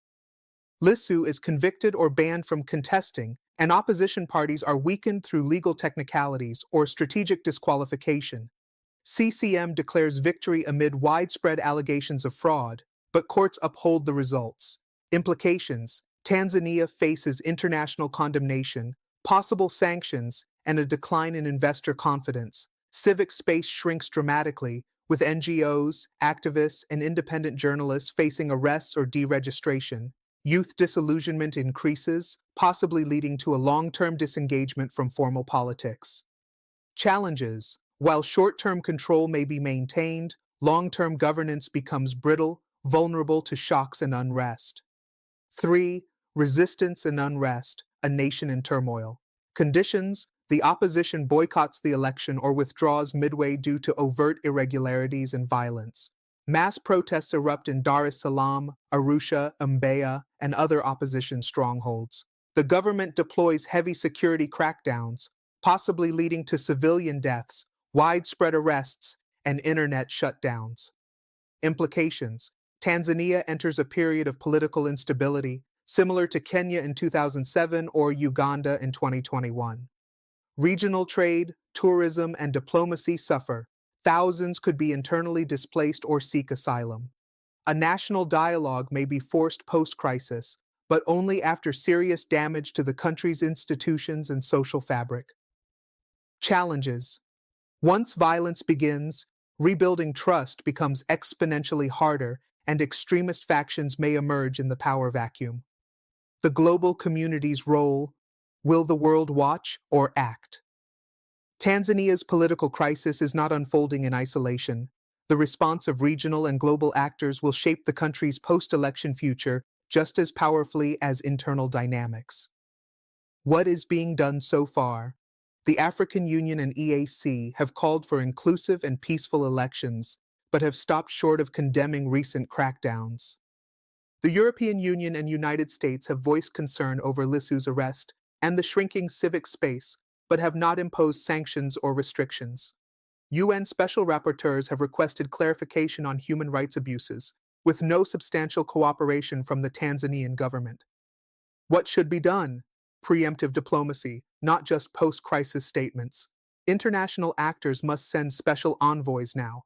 Lissu is convicted or banned from contesting, and opposition parties are weakened through legal technicalities or strategic disqualification. CCM declares victory amid widespread allegations of fraud, but courts uphold the results. Implications: Tanzania faces international condemnation, possible sanctions, and a decline in investor confidence. Civic space shrinks dramatically, with NGOs, activists, and independent journalists facing arrests or deregistration. Youth disillusionment increases, possibly leading to a long-term disengagement from formal politics. Challenges: while short-term control may be maintained, long-term governance becomes brittle, vulnerable to shocks and unrest. 3. Resistance and unrest, a nation in turmoil. Conditions: the opposition boycotts the election or withdraws midway due to overt irregularities and violence. Mass protests erupt in Dar es Salaam, Arusha, Mbeya, and other opposition strongholds. The government deploys heavy security crackdowns, possibly leading to civilian deaths, widespread arrests, and internet shutdowns. Implications: Tanzania enters a period of political instability, similar to Kenya in 2007 or Uganda in 2021. Regional trade, tourism, and diplomacy suffer. Thousands could be internally displaced or seek asylum. A national dialogue may be forced post-crisis, but only after serious damage to the country's institutions and social fabric. Challenges: Once violence begins, rebuilding trust becomes exponentially harder, and extremist factions may emerge in the power vacuum. The global community's role: will the world watch or act? Tanzania's political crisis is not unfolding in isolation. The response of regional and global actors will shape the country's post-election future just as powerfully as internal dynamics. What is being done so far? The African Union and EAC have called for inclusive and peaceful elections, but have stopped short of condemning recent crackdowns. The European Union and United States have voiced concern over Lissu's arrest and the shrinking civic space, but have not imposed sanctions or restrictions. UN special rapporteurs have requested clarification on human rights abuses, with no substantial cooperation from the Tanzanian government. What should be done? Preemptive diplomacy, not just post-crisis statements. International actors must send special envoys now,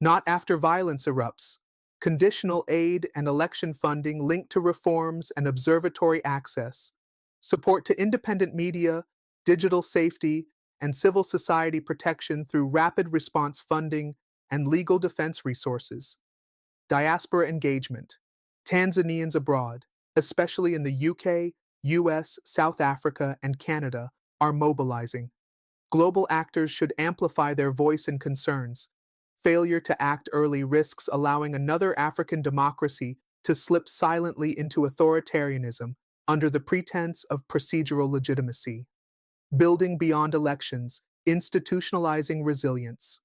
not after violence erupts. Conditional aid and election funding linked to reforms and observatory access. Support to independent media, digital safety, and civil society protection through rapid response funding and legal defense resources. Diaspora engagement. Tanzanians abroad, especially in the UK, US, South Africa, and Canada, are mobilizing. Global actors should amplify their voice and concerns. Failure to act early risks allowing another African democracy to slip silently into authoritarianism under the pretense of procedural legitimacy. Building beyond elections, institutionalizing resilience.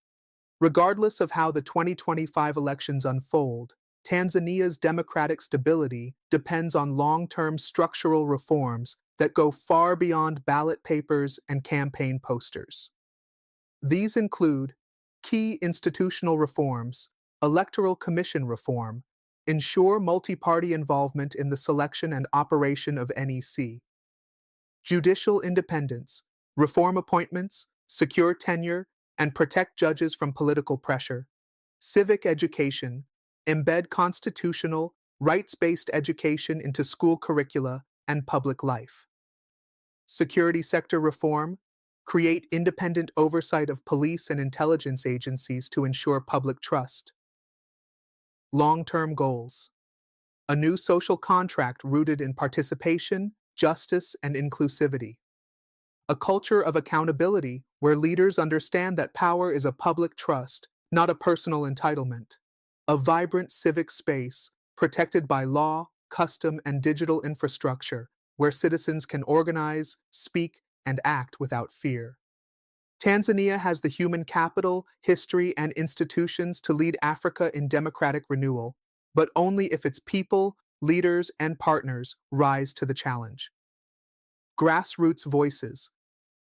Regardless of how the 2025 elections unfold, Tanzania's democratic stability depends on long-term structural reforms that go far beyond ballot papers and campaign posters. These include key institutional reforms, electoral commission reform, ensure multi-party involvement in the selection and operation of NEC, judicial independence, reform appointments, secure tenure, and protect judges from political pressure, civic education, embed constitutional, rights-based education into school curricula and public life. Security sector reform, create independent oversight of police and intelligence agencies to ensure public trust. Long-term goals. A new social contract rooted in participation, justice, and inclusivity. A culture of accountability where leaders understand that power is a public trust, not a personal entitlement. A vibrant civic space, protected by law, custom, and digital infrastructure, where citizens can organize, speak, and act without fear. Tanzania has the human capital, history, and institutions to lead Africa in democratic renewal, but only if its people, leaders, and partners rise to the challenge. Grassroots voices.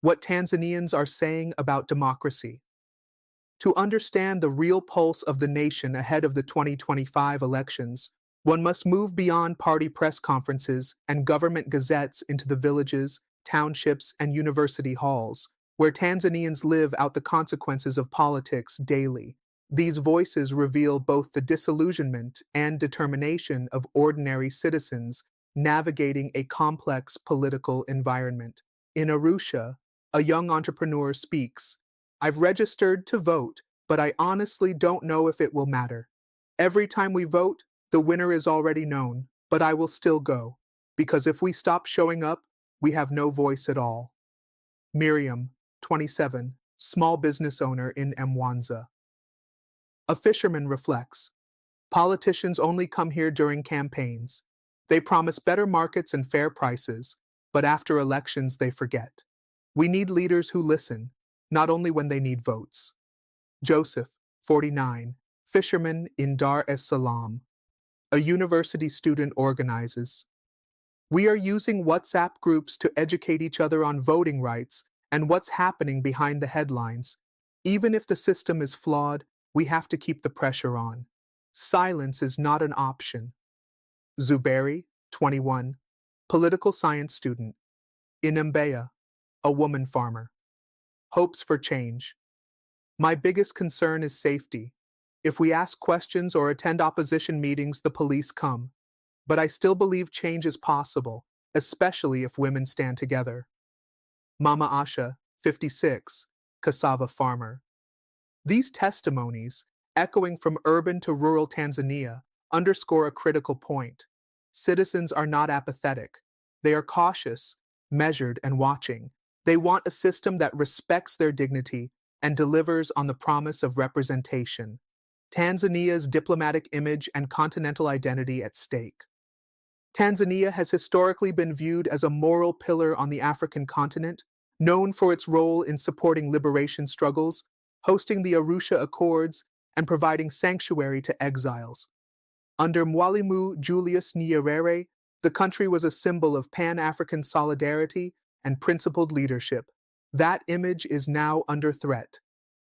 What Tanzanians are saying about democracy. To understand the real pulse of the nation ahead of the 2025 elections, one must move beyond party press conferences and government gazettes into the villages, townships, and university halls, where Tanzanians live out the consequences of politics daily. These voices reveal both the disillusionment and determination of ordinary citizens navigating a complex political environment. In Arusha, a young entrepreneur speaks, "I've registered to vote, but I honestly don't know if it will matter. Every time we vote, the winner is already known, but I will still go, because if we stop showing up, we have no voice at all." Miriam, 27, small business owner in Mwanza. A fisherman reflects, "Politicians only come here during campaigns. They promise better markets and fair prices, but after elections they forget. We need leaders who listen, not only when they need votes." Joseph, 49, fisherman in Dar es Salaam. A university student organizes, "We are using WhatsApp groups to educate each other on voting rights, and what's happening behind the headlines. Even if the system is flawed, we have to keep the pressure on. Silence is not an option. Zuberi, 21, political science student. Inambeya, a woman farmer. Hopes for change. My biggest concern is safety. If we ask questions or attend opposition meetings, the police come. But I still believe change is possible, especially if women stand together. Mama Asha, 56, cassava farmer. These testimonies, echoing from urban to rural Tanzania, underscore a critical point. Citizens are not apathetic. They are cautious, measured, and watching. They want a system that respects their dignity and delivers on the promise of representation. Tanzania's diplomatic image and continental identity at stake. Tanzania has historically been viewed as a moral pillar on the African continent, known for its role in supporting liberation struggles, hosting the Arusha Accords, and providing sanctuary to exiles. Under Mwalimu Julius Nyerere, the country was a symbol of Pan-African solidarity and principled leadership. That image is now under threat.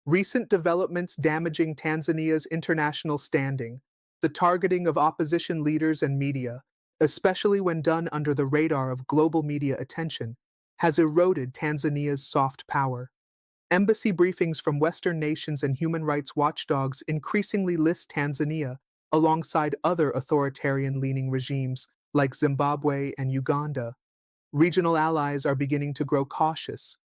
Recent developments damaging Tanzania's international standing, the targeting of opposition leaders and media, especially when done under the radar of global media attention, has eroded Tanzania's soft power. Embassy briefings from Western nations and human rights watchdogs increasingly list Tanzania alongside other authoritarian-leaning regimes like Zimbabwe and Uganda. Regional allies are beginning to grow cautious.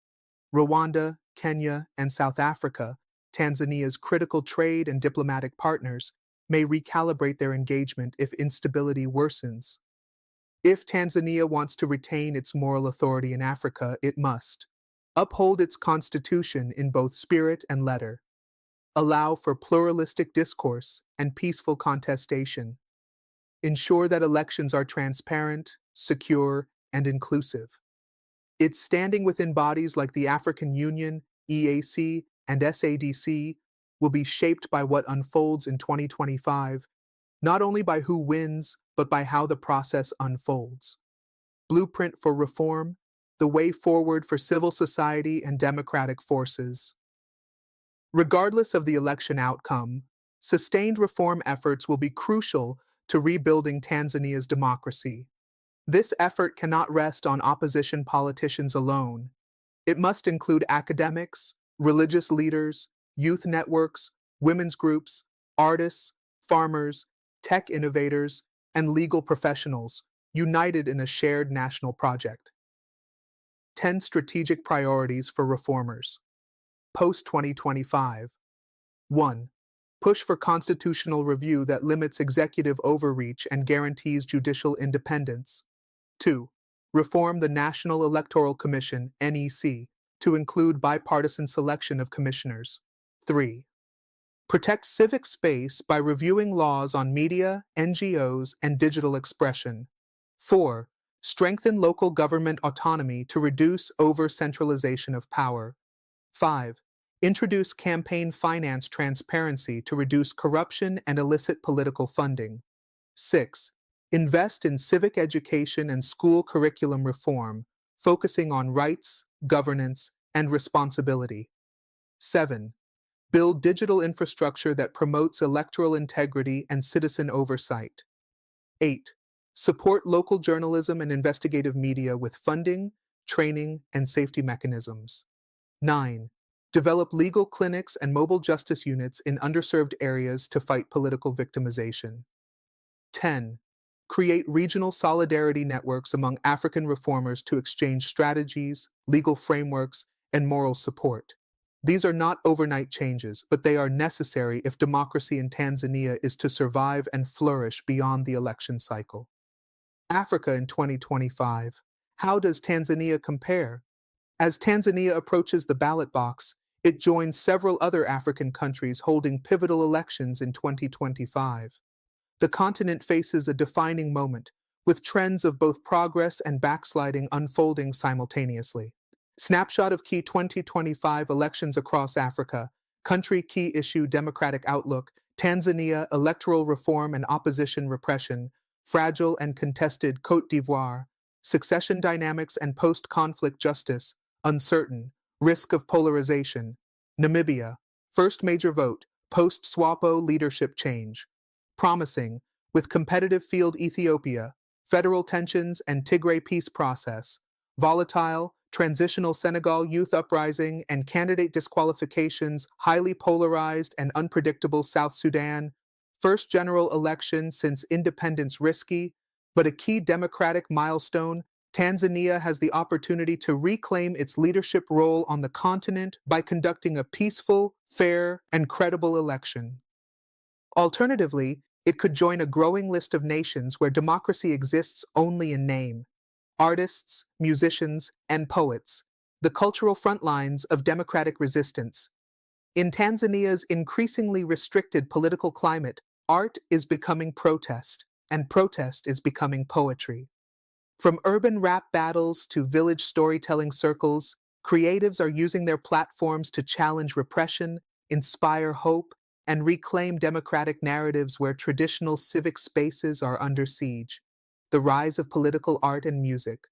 Rwanda, Kenya, and South Africa, Tanzania's critical trade and diplomatic partners, may recalibrate their engagement if instability worsens. If Tanzania wants to retain its moral authority in Africa, it must uphold its constitution in both spirit and letter, allow for pluralistic discourse and peaceful contestation, ensure that elections are transparent, secure, and inclusive. Its standing within bodies like the African Union, EAC, and SADC will be shaped by what unfolds in 2025, not only by who wins, but by how the process unfolds. Blueprint for reform, the way forward for civil society and democratic forces. Regardless of the election outcome, sustained reform efforts will be crucial to rebuilding Tanzania's democracy. This effort cannot rest on opposition politicians alone. It must include academics, religious leaders, youth networks, women's groups, artists, farmers, tech innovators, and legal professionals, united in a shared national project. 10 strategic priorities for reformers. Post-2025. 1. Push for constitutional review that limits executive overreach and guarantees judicial independence. 2. Reform the National Electoral Commission, NEC, to include bipartisan selection of commissioners. 3. Protect civic space by reviewing laws on media, NGOs, and digital expression. 4. Strengthen local government autonomy to reduce over-centralization of power. 5. Introduce campaign finance transparency to reduce corruption and illicit political funding. 6. Invest in civic education and school curriculum reform, focusing on rights, governance, and responsibility. 7. Build digital infrastructure that promotes electoral integrity and citizen oversight. 8. Support local journalism and investigative media with funding, training, and safety mechanisms. 9. Develop legal clinics and mobile justice units in underserved areas to fight political victimization. 10. Create regional solidarity networks among African reformers to exchange strategies, legal frameworks, and moral support. These are not overnight changes, but they are necessary if democracy in Tanzania is to survive and flourish beyond the election cycle. Africa in 2025. How does Tanzania compare? As Tanzania approaches the ballot box, it joins several other African countries holding pivotal elections in 2025. The continent faces a defining moment, with trends of both progress and backsliding unfolding simultaneously. Snapshot of key 2025 elections across Africa. Country key issue democratic outlook. Tanzania electoral reform and opposition repression. Fragile and contested Côte d'Ivoire. Succession dynamics and post-conflict justice. Uncertain. Risk of polarization. Namibia, first major vote, post-SWAPO leadership change. Promising, with competitive field Ethiopia, federal tensions and Tigray peace process. Volatile, transitional Senegal youth uprising and candidate disqualifications, highly polarized and unpredictable South Sudan. First general election since independence risky, but a key democratic milestone. Tanzania has the opportunity to reclaim its leadership role on the continent by conducting a peaceful, fair, and credible election. Alternatively, it could join a growing list of nations where democracy exists only in name. Artists, musicians, and poets, the cultural front lines of democratic resistance. In Tanzania's increasingly restricted political climate, art is becoming protest, and protest is becoming poetry. From urban rap battles to village storytelling circles, creatives are using their platforms to challenge repression, inspire hope, and reclaim democratic narratives where traditional civic spaces are under siege. The rise of political art and music.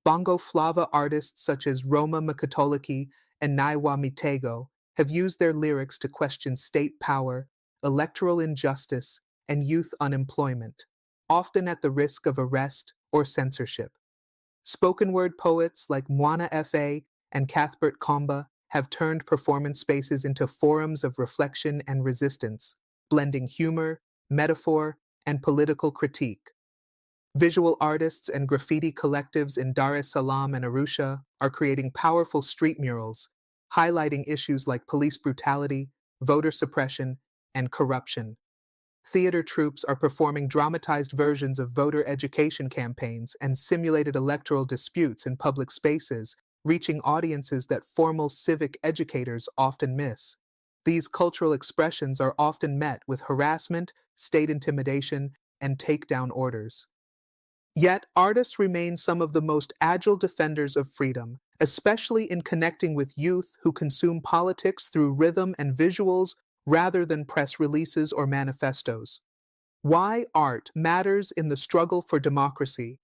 Bongo Flava artists such as Roma Makatoliki and Naiwa Mitego have used their lyrics to question state power, electoral injustice, and youth unemployment, often at the risk of arrest or censorship. Spoken word poets like Mwana Fa and Cathbert Komba have turned performance spaces into forums of reflection and resistance, blending humor, metaphor, and political critique. Visual artists and graffiti collectives in Dar es Salaam and Arusha are creating powerful street murals, highlighting issues like police brutality, voter suppression, and corruption. Theater troupes are performing dramatized versions of voter education campaigns and simulated electoral disputes in public spaces, reaching audiences that formal civic educators often miss. These cultural expressions are often met with harassment, state intimidation, and takedown orders. Yet, artists remain some of the most agile defenders of freedom, especially in connecting with youth who consume politics through rhythm and visuals rather than press releases or manifestos. Why art matters in the struggle for democracy.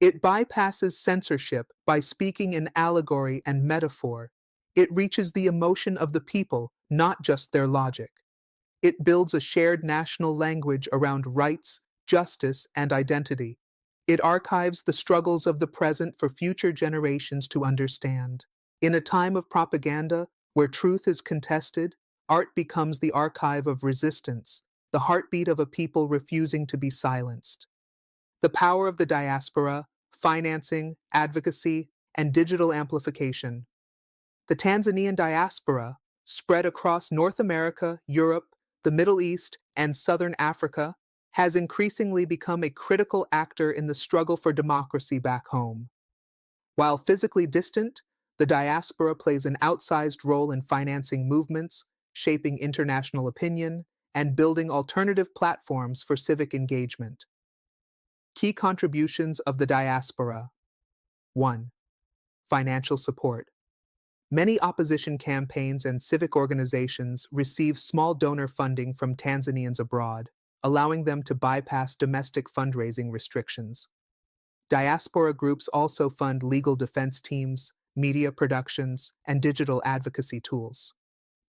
It bypasses censorship by speaking in allegory and metaphor. It reaches the emotion of the people, not just their logic. It builds a shared national language around rights, justice, and identity. It archives the struggles of the present for future generations to understand. In a time of propaganda, where truth is contested, art becomes the archive of resistance, the heartbeat of a people refusing to be silenced. The power of the diaspora, financing, advocacy, and digital amplification. The Tanzanian diaspora, spread across North America, Europe, the Middle East, and Southern Africa, has increasingly become a critical actor in the struggle for democracy back home. While physically distant, the diaspora plays an outsized role in financing movements, shaping international opinion, and building alternative platforms for civic engagement. Key contributions of the diaspora. 1. Financial support. Many opposition campaigns and civic organizations receive small donor funding from Tanzanians abroad, allowing them to bypass domestic fundraising restrictions. Diaspora groups also fund legal defense teams, media productions, and digital advocacy tools.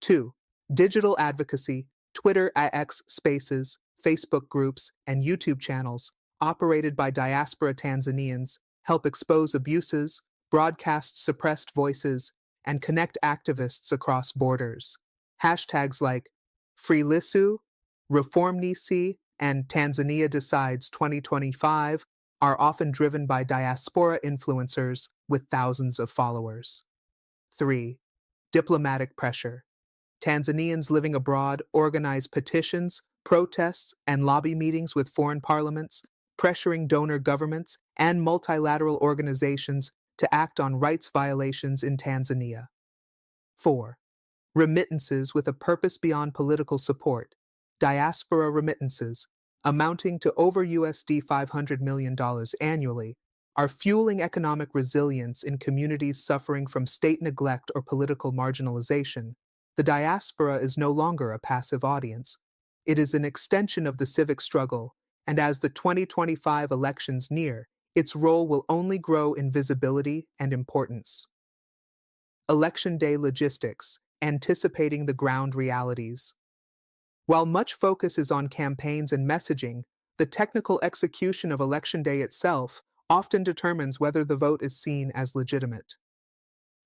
2. Digital advocacy, Twitter X Spaces, Facebook groups, and YouTube channels operated by diaspora Tanzanians help expose abuses, broadcast suppressed voices, and connect activists across borders. Hashtags like Free Lissu, Reform Nisi, and Tanzania Decides 2025 are often driven by diaspora influencers with thousands of followers. 3. Diplomatic pressure. Tanzanians living abroad organize petitions, protests, and lobby meetings with foreign parliaments, pressuring donor governments and multilateral organizations to act on rights violations in Tanzania. 4. Remittances with a purpose beyond political support. Diaspora remittances, amounting to over USD $500 million annually, are fueling economic resilience in communities suffering from state neglect or political marginalization. The diaspora is no longer a passive audience. It is an extension of the civic struggle, and as the 2025 elections near, its role will only grow in visibility and importance. Election day logistics, anticipating the ground realities. While much focus is on campaigns and messaging, the technical execution of Election Day itself often determines whether the vote is seen as legitimate.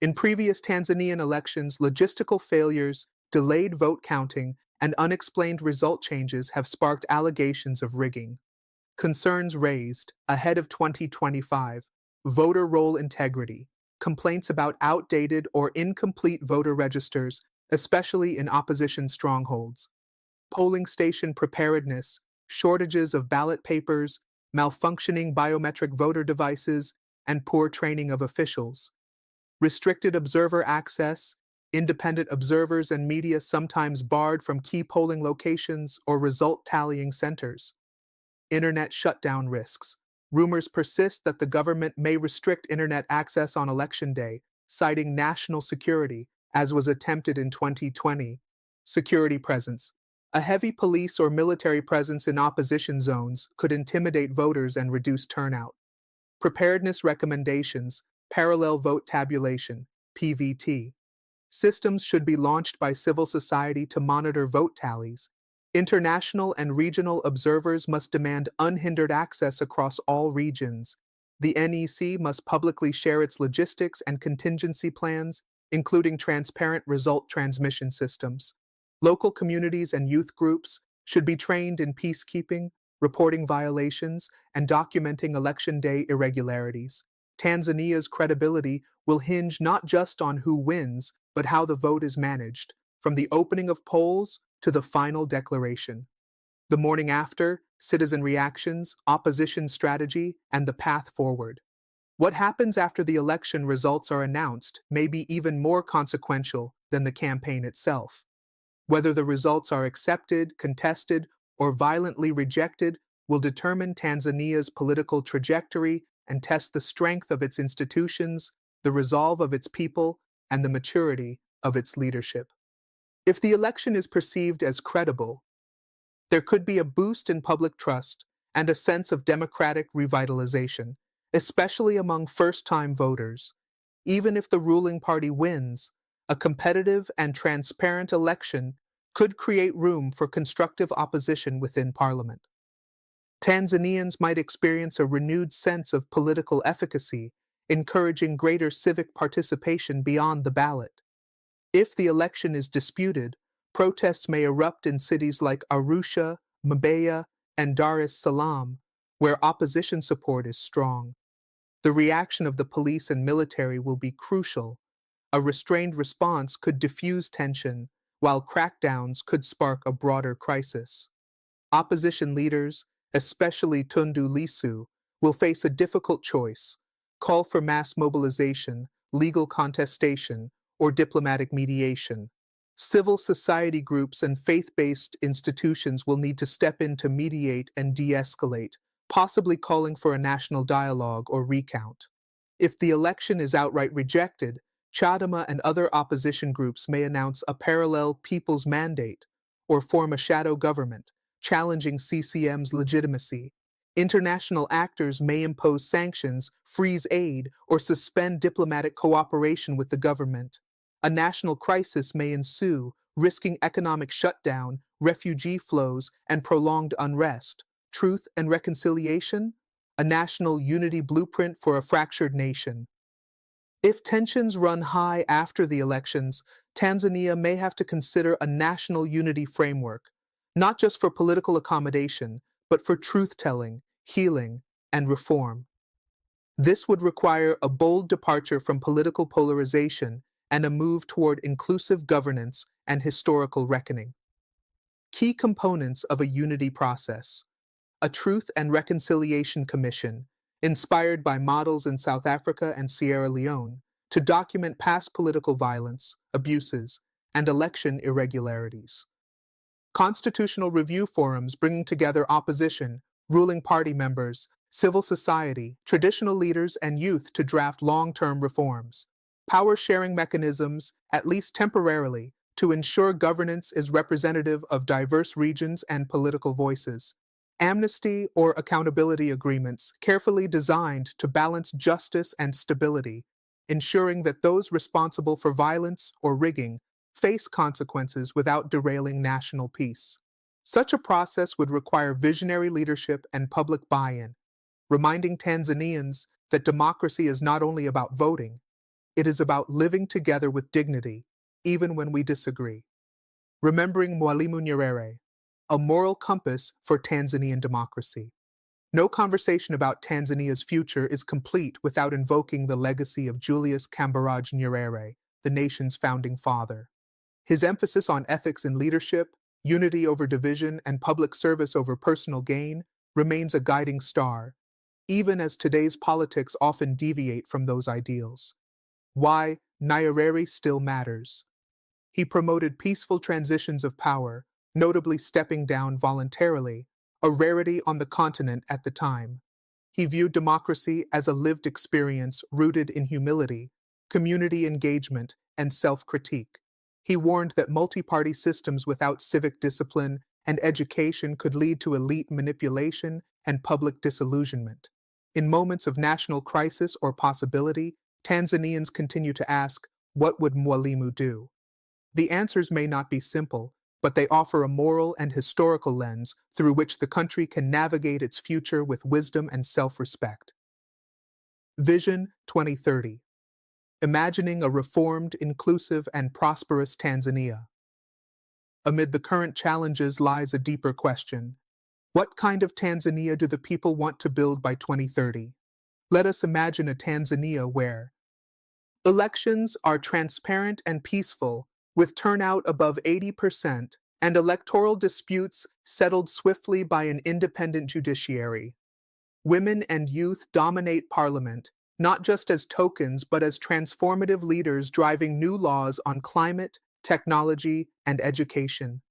In previous Tanzanian elections, logistical failures, delayed vote counting, and unexplained result changes have sparked allegations of rigging. Concerns raised, ahead of 2025, voter roll integrity, complaints about outdated or incomplete voter registers, especially in opposition strongholds, polling station preparedness, shortages of ballot papers, malfunctioning biometric voter devices, and poor training of officials. Restricted observer access, independent observers and media sometimes barred from key polling locations or result tallying centers. Internet shutdown risks. Rumors persist that the government may restrict internet access on Election Day, citing national security, as was attempted in 2020. Security presence. A heavy police or military presence in opposition zones could intimidate voters and reduce turnout. Preparedness recommendations, parallel vote tabulation, PVT. Systems should be launched by civil society to monitor vote tallies. International and regional observers must demand unhindered access across all regions. The NEC must publicly share its logistics and contingency plans, including transparent result transmission systems. Local communities and youth groups should be trained in peacekeeping, reporting violations, and documenting election day irregularities. Tanzania's credibility will hinge not just on who wins, but how the vote is managed, from the opening of polls to the final declaration. The morning after, citizen reactions, opposition strategy, and the path forward. What happens after the election results are announced may be even more consequential than the campaign itself. Whether the results are accepted, contested, or violently rejected will determine Tanzania's political trajectory and test the strength of its institutions, the resolve of its people, and the maturity of its leadership. If the election is perceived as credible, there could be a boost in public trust and a sense of democratic revitalization, especially among first-time voters. Even if the ruling party wins, a competitive and transparent election could create room for constructive opposition within parliament. Tanzanians might experience a renewed sense of political efficacy, encouraging greater civic participation beyond the ballot. If the election is disputed, protests may erupt in cities like Arusha, Mbeya, and Dar es Salaam, where opposition support is strong. The reaction of the police and military will be crucial. A restrained response could diffuse tension, while crackdowns could spark a broader crisis. Opposition leaders, especially Tundu Lissu, will face a difficult choice: call for mass mobilization, legal contestation, or diplomatic mediation. Civil society groups and faith-based institutions will need to step in to mediate and de-escalate, possibly calling for a national dialogue or recount. If the election is outright rejected, Chadema and other opposition groups may announce a parallel people's mandate or form a shadow government, challenging CCM's legitimacy. International actors may impose sanctions, freeze aid, or suspend diplomatic cooperation with the government. A national crisis may ensue, risking economic shutdown, refugee flows, and prolonged unrest. Truth and reconciliation? A national unity blueprint for a fractured nation. If tensions run high after the elections, Tanzania may have to consider a national unity framework, not just for political accommodation, but for truth-telling, healing, and reform. This would require a bold departure from political polarization and a move toward inclusive governance and historical reckoning. Key components of a unity process: a Truth and Reconciliation Commission, inspired by models in South Africa and Sierra Leone, to document past political violence, abuses, and election irregularities. Constitutional review forums bringing together opposition, ruling party members, civil society, traditional leaders, and youth to draft long-term reforms. Power-sharing mechanisms, at least temporarily, to ensure governance is representative of diverse regions and political voices. Amnesty or accountability agreements carefully designed to balance justice and stability. ensuring that those responsible for violence or rigging face consequences without derailing national peace. Such a process would require visionary leadership and public buy-in, reminding Tanzanians that democracy is not only about voting, it is about living together with dignity, even when we disagree. Remembering Mwalimu Nyerere, a moral compass for Tanzanian democracy. No conversation about Tanzania's future is complete without invoking the legacy of Julius Kambarage Nyerere, the nation's founding father. His emphasis on ethics in leadership, unity over division, and public service over personal gain remains a guiding star, even as today's politics often deviate from those ideals. Why Nyerere still matters. He promoted peaceful transitions of power, notably stepping down voluntarily, a rarity on the continent at the time. He viewed democracy as a lived experience rooted in humility, community engagement, and self-critique. He warned that multi-party systems without civic discipline and education could lead to elite manipulation and public disillusionment. In moments of national crisis or possibility, Tanzanians continue to ask, what would Mwalimu do? The answers may not be simple, but they offer a moral and historical lens through which the country can navigate its future with wisdom and self-respect. Vision 2030. Imagining a reformed, inclusive, and prosperous Tanzania. Amid the current challenges lies a deeper question. What kind of Tanzania do the people want to build by 2030? Let us imagine a Tanzania where elections are transparent and peaceful, with turnout above 80%, and electoral disputes settled swiftly by an independent judiciary. Women and youth dominate parliament, not just as tokens but as transformative leaders driving new laws on climate, technology, and education.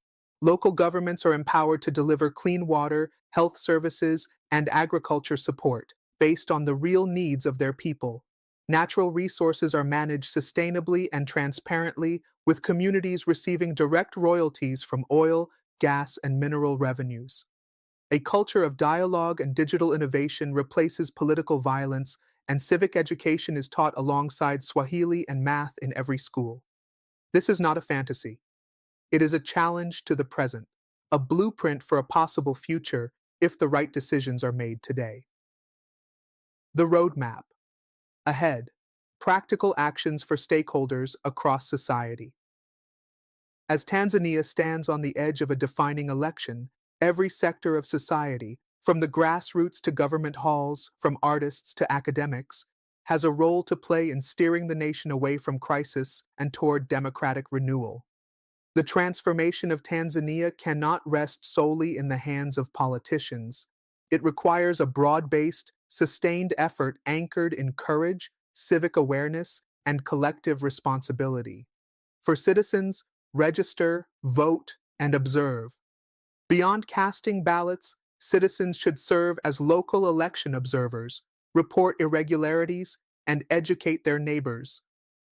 Local governments are empowered to deliver clean water, health services, and agriculture support based on the real needs of their people. Natural resources are managed sustainably and transparently, with communities receiving direct royalties from oil, gas, and mineral revenues. A culture of dialogue and digital innovation replaces political violence, and civic education is taught alongside Swahili and math in every school. This is not a fantasy. It is a challenge to the present, a blueprint for a possible future if the right decisions are made today. The roadmap. Ahead, practical actions for stakeholders across society. As Tanzania stands on the edge of a defining election, every sector of society, from the grassroots to government halls, from artists to academics, has a role to play in steering the nation away from crisis and toward democratic renewal. The transformation of Tanzania cannot rest solely in the hands of politicians. It requires a broad-based, sustained effort anchored in courage, civic awareness, and collective responsibility. For citizens, register, vote, and observe. Beyond casting ballots, citizens should serve as local election observers, report irregularities, and educate their neighbors.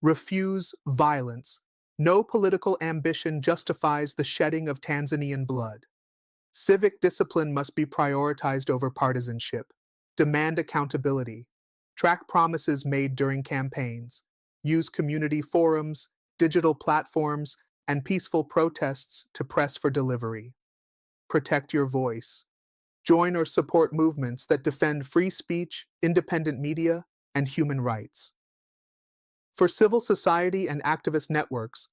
Refuse violence. No political ambition justifies the shedding of Tanzanian blood. Civic discipline must be prioritized over partisanship. Demand accountability. Track promises made during campaigns. Use community forums, digital platforms, and peaceful protests to press for delivery. Protect your voice. Join or support movements that defend free speech, independent media, and human rights. For civil society and activist networks,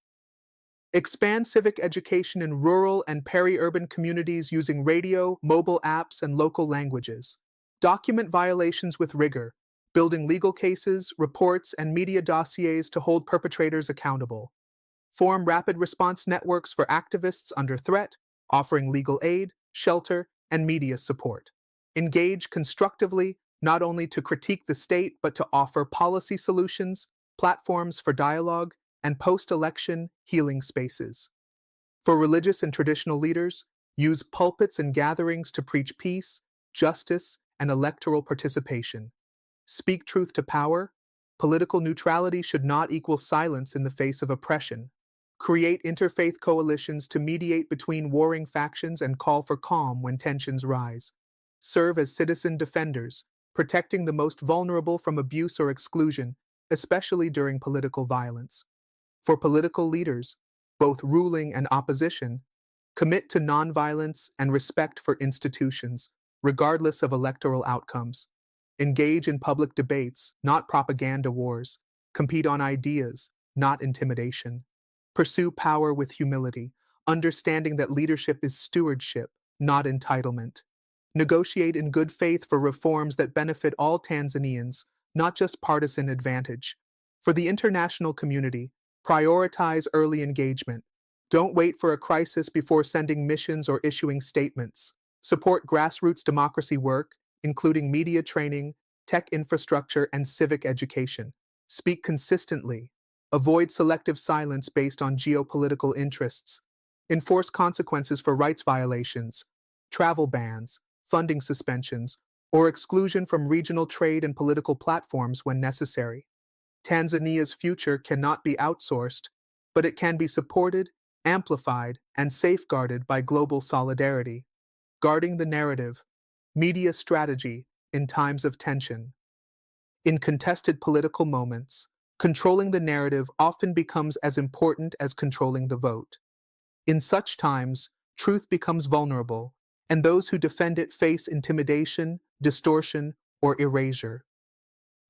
expand civic education in rural and peri-urban communities using radio, mobile apps, and local languages. Document violations with rigor, building legal cases, reports, and media dossiers to hold perpetrators accountable. Form rapid response networks for activists under threat, offering legal aid, shelter, and media support. Engage constructively, not only to critique the state, but to offer policy solutions, platforms for dialogue, and post-election healing spaces. For religious and traditional leaders, use pulpits and gatherings to preach peace, justice, and electoral participation. Speak truth to power. Political neutrality should not equal silence in the face of oppression. Create interfaith coalitions to mediate between warring factions and call for calm when tensions rise. Serve as citizen defenders, protecting the most vulnerable from abuse or exclusion, especially during political violence. For political leaders, both ruling and opposition, commit to nonviolence and respect for institutions, regardless of electoral outcomes. Engage in public debates, not propaganda wars. Compete on ideas, not intimidation. Pursue power with humility, understanding that leadership is stewardship, not entitlement. Negotiate in good faith for reforms that benefit all Tanzanians, not just partisan advantage. For the international community, prioritize early engagement. Don't wait for a crisis before sending missions or issuing statements. Support grassroots democracy work, including media training, tech infrastructure, and civic education. Speak consistently. Avoid selective silence based on geopolitical interests. Enforce consequences for rights violations, travel bans, funding suspensions, or exclusion from regional trade and political platforms when necessary. Tanzania's future cannot be outsourced, but it can be supported, amplified, and safeguarded by global solidarity. Guarding the narrative, media strategy in times of tension. In contested political moments, controlling the narrative often becomes as important as controlling the vote. In such times, truth becomes vulnerable, and those who defend it face intimidation, distortion, or erasure.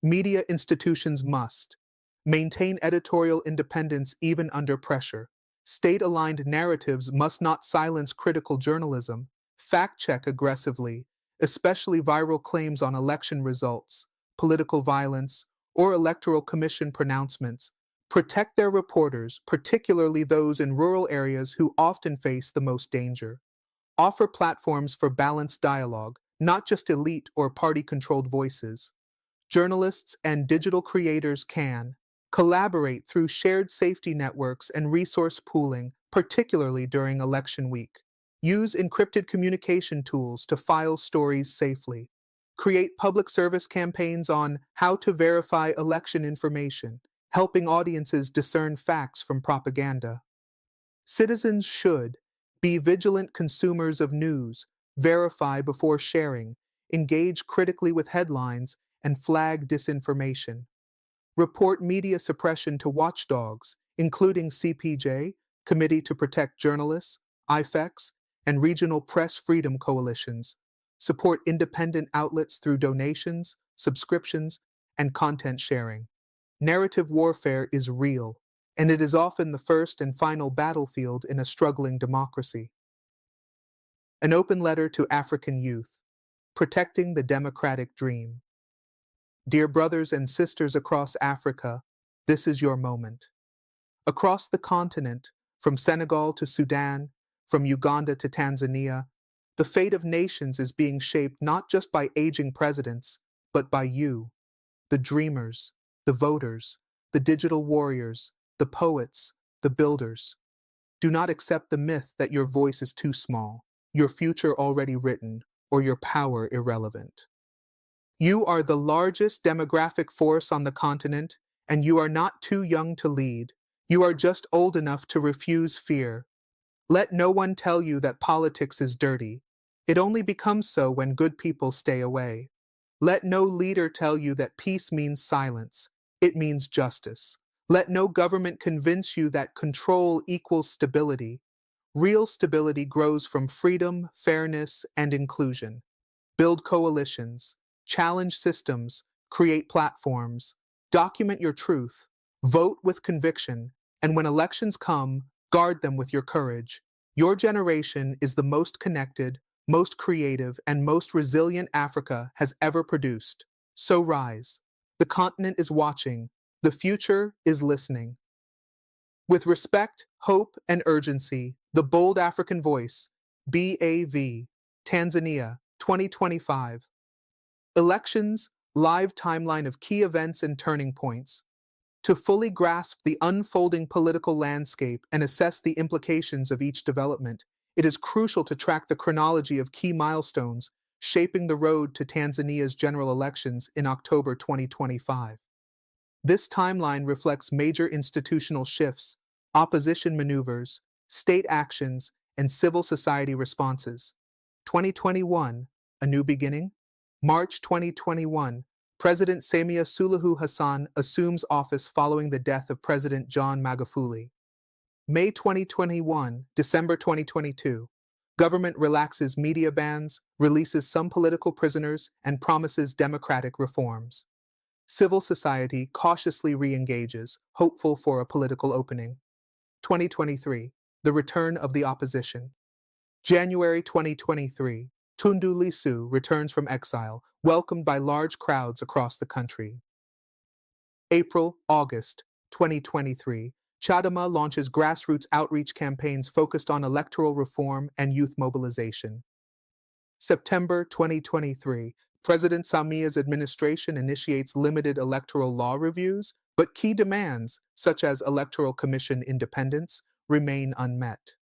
Media institutions must maintain editorial independence even under pressure. State-aligned narratives must not silence critical journalism. Fact-check aggressively, especially viral claims on election results, political violence, or electoral commission pronouncements. Protect their reporters, particularly those in rural areas who often face the most danger. Offer platforms for balanced dialogue, not just elite or party-controlled voices. Journalists and digital creators can collaborate through shared safety networks and resource pooling, particularly during election week. Use encrypted communication tools to file stories safely. Create public service campaigns on how to verify election information, helping audiences discern facts from propaganda. Citizens should be vigilant consumers of news, verify before sharing, engage critically with headlines, and flag disinformation. Report media suppression to watchdogs, including CPJ, Committee to Protect Journalists, IFEX, and regional press freedom coalitions. Support independent outlets through donations, subscriptions, and content sharing. Narrative warfare is real, and it is often the first and final battlefield in a struggling democracy. An open letter to African youth, protecting the democratic dream. Dear brothers and sisters across Africa, this is your moment. Across the continent, from Senegal to Sudan, from Uganda to Tanzania, the fate of nations is being shaped not just by aging presidents, but by you, the dreamers, the voters, the digital warriors, the poets, the builders. Do not accept the myth that your voice is too small, your future already written, or your power irrelevant. You are the largest demographic force on the continent, and you are not too young to lead. You are just old enough to refuse fear. Let no one tell you that politics is dirty. It only becomes so when good people stay away. Let no leader tell you that peace means silence. It means justice. Let no government convince you that control equals stability. Real stability grows from freedom, fairness, and inclusion. Build coalitions, challenge systems, create platforms, document your truth, vote with conviction, and when elections come, guard them with your courage. Your generation is the most connected, most creative, and most resilient Africa has ever produced. So rise. The continent is watching. The future is listening. With respect, hope, and urgency, the bold African voice, BAV, Tanzania, 2025. Elections, live timeline of key events and turning points. To fully grasp the unfolding political landscape and assess the implications of each development, it is crucial to track the chronology of key milestones shaping the road to Tanzania's general elections in October 2025. This timeline reflects major institutional shifts, opposition maneuvers, state actions, and civil society responses. 2021, a new beginning? March 2021, President Samia Suluhu Hassan assumes office following the death of President John Magufuli. May 2021, December 2022. Government relaxes media bans, releases some political prisoners, and promises democratic reforms. Civil society cautiously re-engages, hopeful for a political opening. 2023. The return of the opposition. January 2023. Tundu Lissu returns from exile, welcomed by large crowds across the country. August 2023. Chadema launches grassroots outreach campaigns focused on electoral reform and youth mobilization. September 2023. President Samia's administration initiates limited electoral law reviews, but key demands, such as Electoral Commission independence, remain unmet.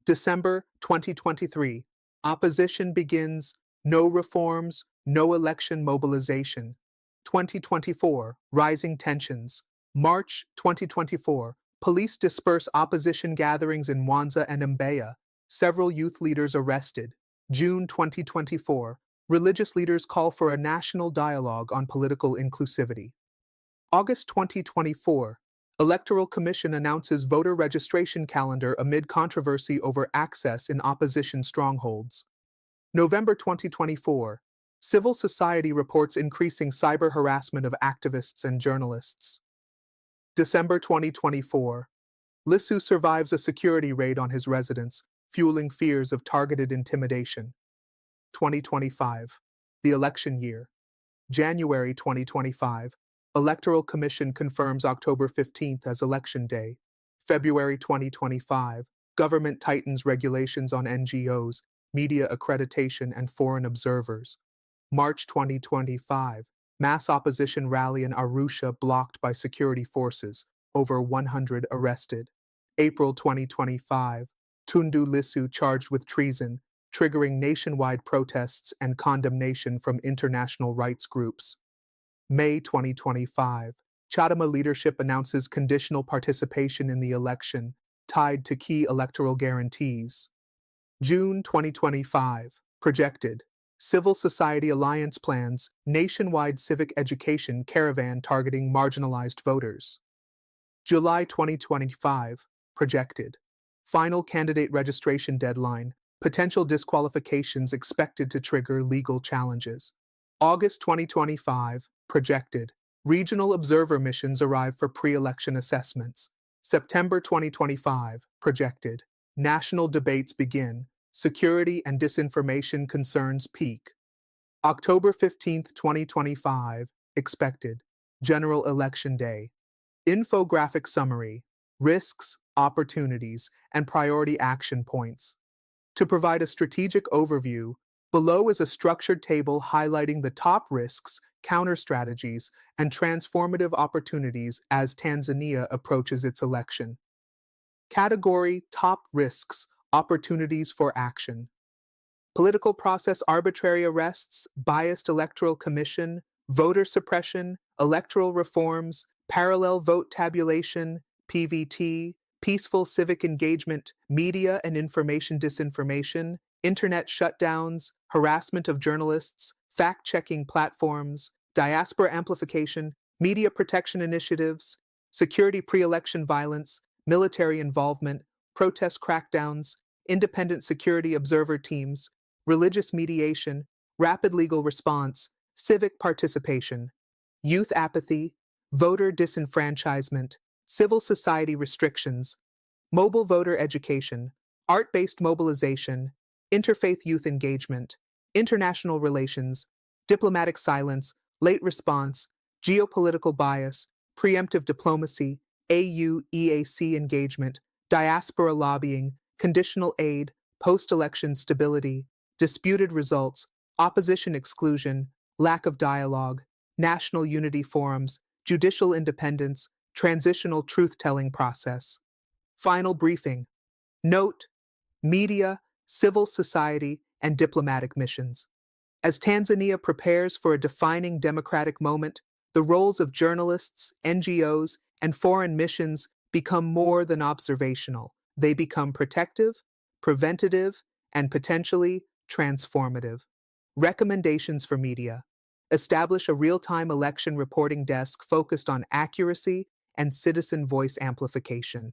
December 2023. Opposition begins no reforms, no election mobilization. 2024. Rising tensions. March 2024. Police disperse opposition gatherings in Mwanza and Mbeya. Several youth leaders arrested. June 2024. Religious leaders call for a national dialogue on political inclusivity. August 2024. Electoral Commission announces voter registration calendar amid controversy over access in opposition strongholds. November 2024. Civil society reports increasing cyber harassment of activists and journalists. December 2024. Lissu survives a security raid on his residence, fueling fears of targeted intimidation. 2025. The election year. January 2025. Electoral Commission confirms October 15th as Election Day. February 2025. Government tightens regulations on NGOs, media accreditation, and foreign observers. March 2025. Mass opposition rally in Arusha blocked by security forces. Over 100 arrested. April 2025. Tundu Lissu charged with treason, triggering nationwide protests and condemnation from international rights groups. May 2025. Chadema leadership announces conditional participation in the election, tied to key electoral guarantees. June 2025. Projected. Civil Society Alliance plans nationwide civic education caravan targeting marginalized voters. July 2025. Projected. Final candidate registration deadline. Potential disqualifications expected to trigger legal challenges. August 2025. Projected. Regional observer missions arrive for pre-election assessments. September 2025. Projected. National debates begin. Security and disinformation concerns peak. October 15th, 2025. Expected. General Election Day. Infographic summary. Risks, opportunities, and priority action points. To provide a strategic overview, below is a structured table highlighting the top risks, counter-strategies, and transformative opportunities as Tanzania approaches its election. Category: Top risks, opportunities for action. Political process: arbitrary arrests, biased electoral commission, voter suppression, electoral reforms, parallel vote tabulation, PVT, peaceful civic engagement, media and information disinformation, internet shutdowns, harassment of journalists, fact-checking platforms, diaspora amplification, media protection initiatives, security pre-election violence, military involvement, protest crackdowns, independent security observer teams, religious mediation, rapid legal response, civic participation, youth apathy, voter disenfranchisement, civil society restrictions, mobile voter education, art-based mobilization, interfaith youth engagement, international relations, diplomatic silence, late response, geopolitical bias, preemptive diplomacy, AU-EAC engagement, diaspora lobbying, conditional aid, post-election stability, disputed results, opposition exclusion, lack of dialogue, national unity forums, judicial independence, transitional truth-telling process. Final briefing. Note: media, civil society, and diplomatic missions. As Tanzania prepares for a defining democratic moment, the roles of journalists, NGOs, and foreign missions become more than observational. They become protective, preventative, and potentially transformative. Recommendations for media. Establish a real-time election reporting desk focused on accuracy and citizen voice amplification.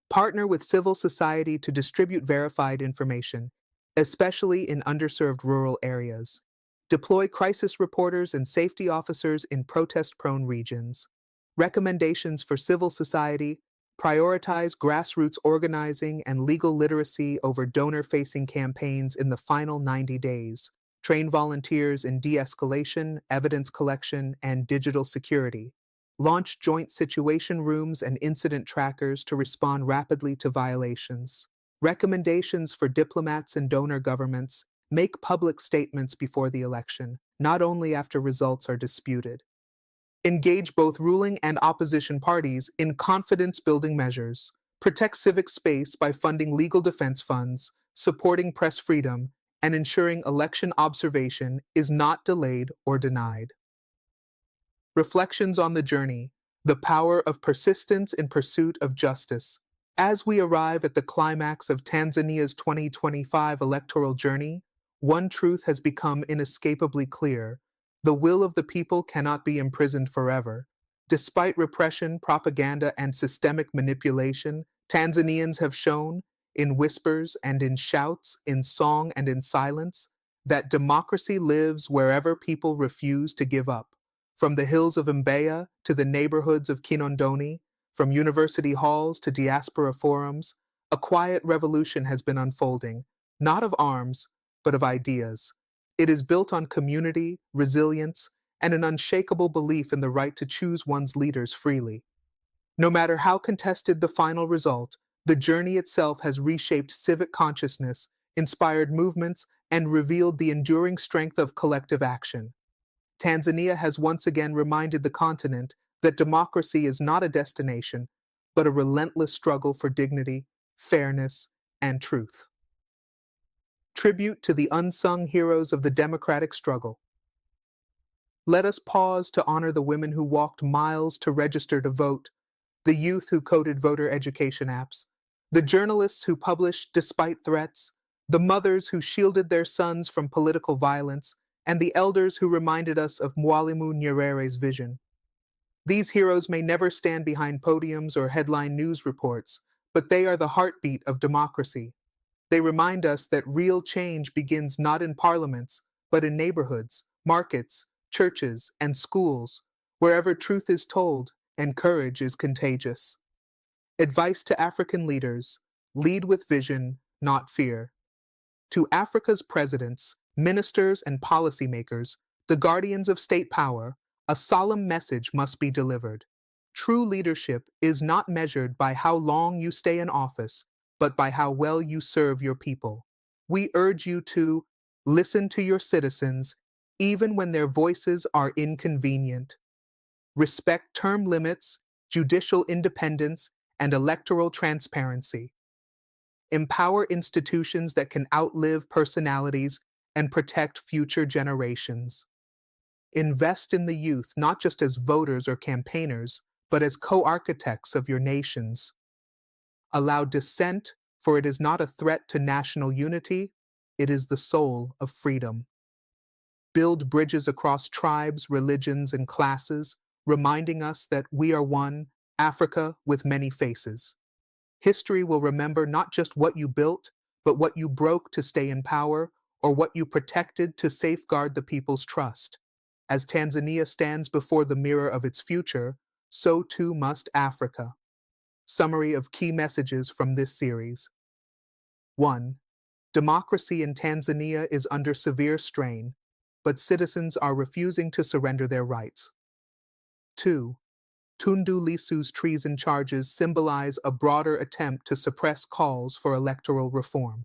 Partner with civil society to distribute verified information, especially in underserved rural areas. Deploy crisis reporters and safety officers in protest-prone regions. Recommendations for civil society: prioritize grassroots organizing and legal literacy over donor-facing campaigns in the final 90 days. Train volunteers in de-escalation, evidence collection, and digital security. Launch joint situation rooms and incident trackers to respond rapidly to violations. Recommendations for diplomats and donor governments: make public statements before the election, not only after results are disputed. Engage both ruling and opposition parties in confidence-building measures. Protect civic space by funding legal defense funds, supporting press freedom, and ensuring election observation is not delayed or denied. Reflections on the journey: the power of persistence in pursuit of justice. As we arrive at the climax of Tanzania's 2025 electoral journey, one truth has become inescapably clear: the will of the people cannot be imprisoned forever. Despite repression, propaganda, and systemic manipulation, Tanzanians have shown, in whispers and in shouts, in song and in silence, that democracy lives wherever people refuse to give up. From the hills of Mbeya to the neighborhoods of Kinondoni, from university halls to diaspora forums, a quiet revolution has been unfolding, not of arms, but of ideas. It is built on community, resilience, and an unshakable belief in the right to choose one's leaders freely. No matter how contested the final result, the journey itself has reshaped civic consciousness, inspired movements, and revealed the enduring strength of collective action. Tanzania has once again reminded the continent that democracy is not a destination, but a relentless struggle for dignity, fairness, and truth. Tribute to the unsung heroes of the democratic struggle. Let us pause to honor the women who walked miles to register to vote, the youth who coded voter education apps, the journalists who published despite threats, the mothers who shielded their sons from political violence, and the elders who reminded us of Mwalimu Nyerere's vision. These heroes may never stand behind podiums or headline news reports, but they are the heartbeat of democracy. They remind us that real change begins not in parliaments, but in neighborhoods, markets, churches, and schools, wherever truth is told and courage is contagious. Advice to African leaders: lead with vision, not fear. To Africa's presidents, ministers, and policymakers, the guardians of state power, a solemn message must be delivered. True leadership is not measured by how long you stay in office, but by how well you serve your people. We urge you to listen to your citizens, even when their voices are inconvenient. Respect term limits, judicial independence, and electoral transparency. Empower institutions that can outlive personalities and protect future generations. Invest in the youth not just as voters or campaigners, but as co-architects of your nations. Allow dissent, for it is not a threat to national unity, it is the soul of freedom. Build bridges across tribes, religions, and classes, reminding us that we are one, Africa with many faces. History will remember not just what you built, but what you broke to stay in power, or what you protected to safeguard the people's trust. As Tanzania stands before the mirror of its future, so too must Africa. Summary of key messages from this series. 1. Democracy in Tanzania is under severe strain, but citizens are refusing to surrender their rights. 2. Tundu Lissu's treason charges symbolize a broader attempt to suppress calls for electoral reform.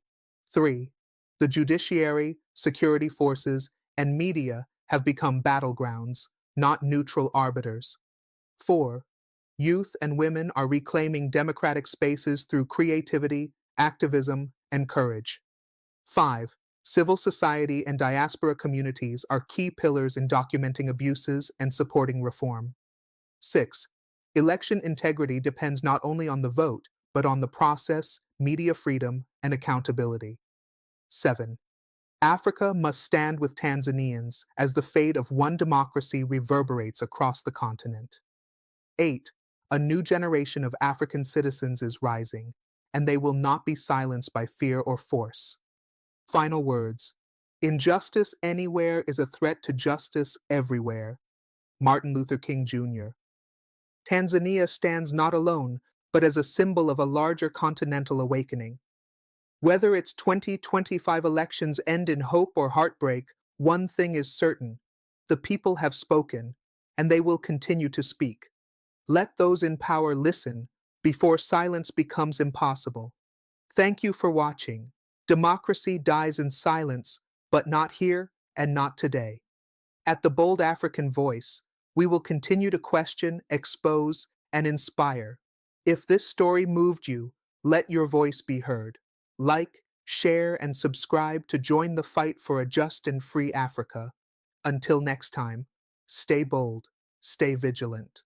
3. The judiciary, security forces, and media have become battlegrounds, not neutral arbiters. 4. Youth and women are reclaiming democratic spaces through creativity, activism, and courage. 5. Civil society and diaspora communities are key pillars in documenting abuses and supporting reform. 6. Election integrity depends not only on the vote, but on the process, media freedom, and accountability. 7. Africa must stand with Tanzanians as the fate of one democracy reverberates across the continent. 8. A new generation of African citizens is rising, and they will not be silenced by fear or force. Final words. Injustice anywhere is a threat to justice everywhere. Martin Luther King Jr. Tanzania stands not alone, but as a symbol of a larger continental awakening. Whether its 2025 elections end in hope or heartbreak, one thing is certain. The people have spoken, and they will continue to speak. Let those in power listen before silence becomes impossible. Thank you for watching. Democracy dies in silence, but not here and not today. At the Bold African Voice, we will continue to question, expose, and inspire. If this story moved you, let your voice be heard. Like, share, and subscribe to join the fight for a just and free Africa. Until next time, stay bold, stay vigilant.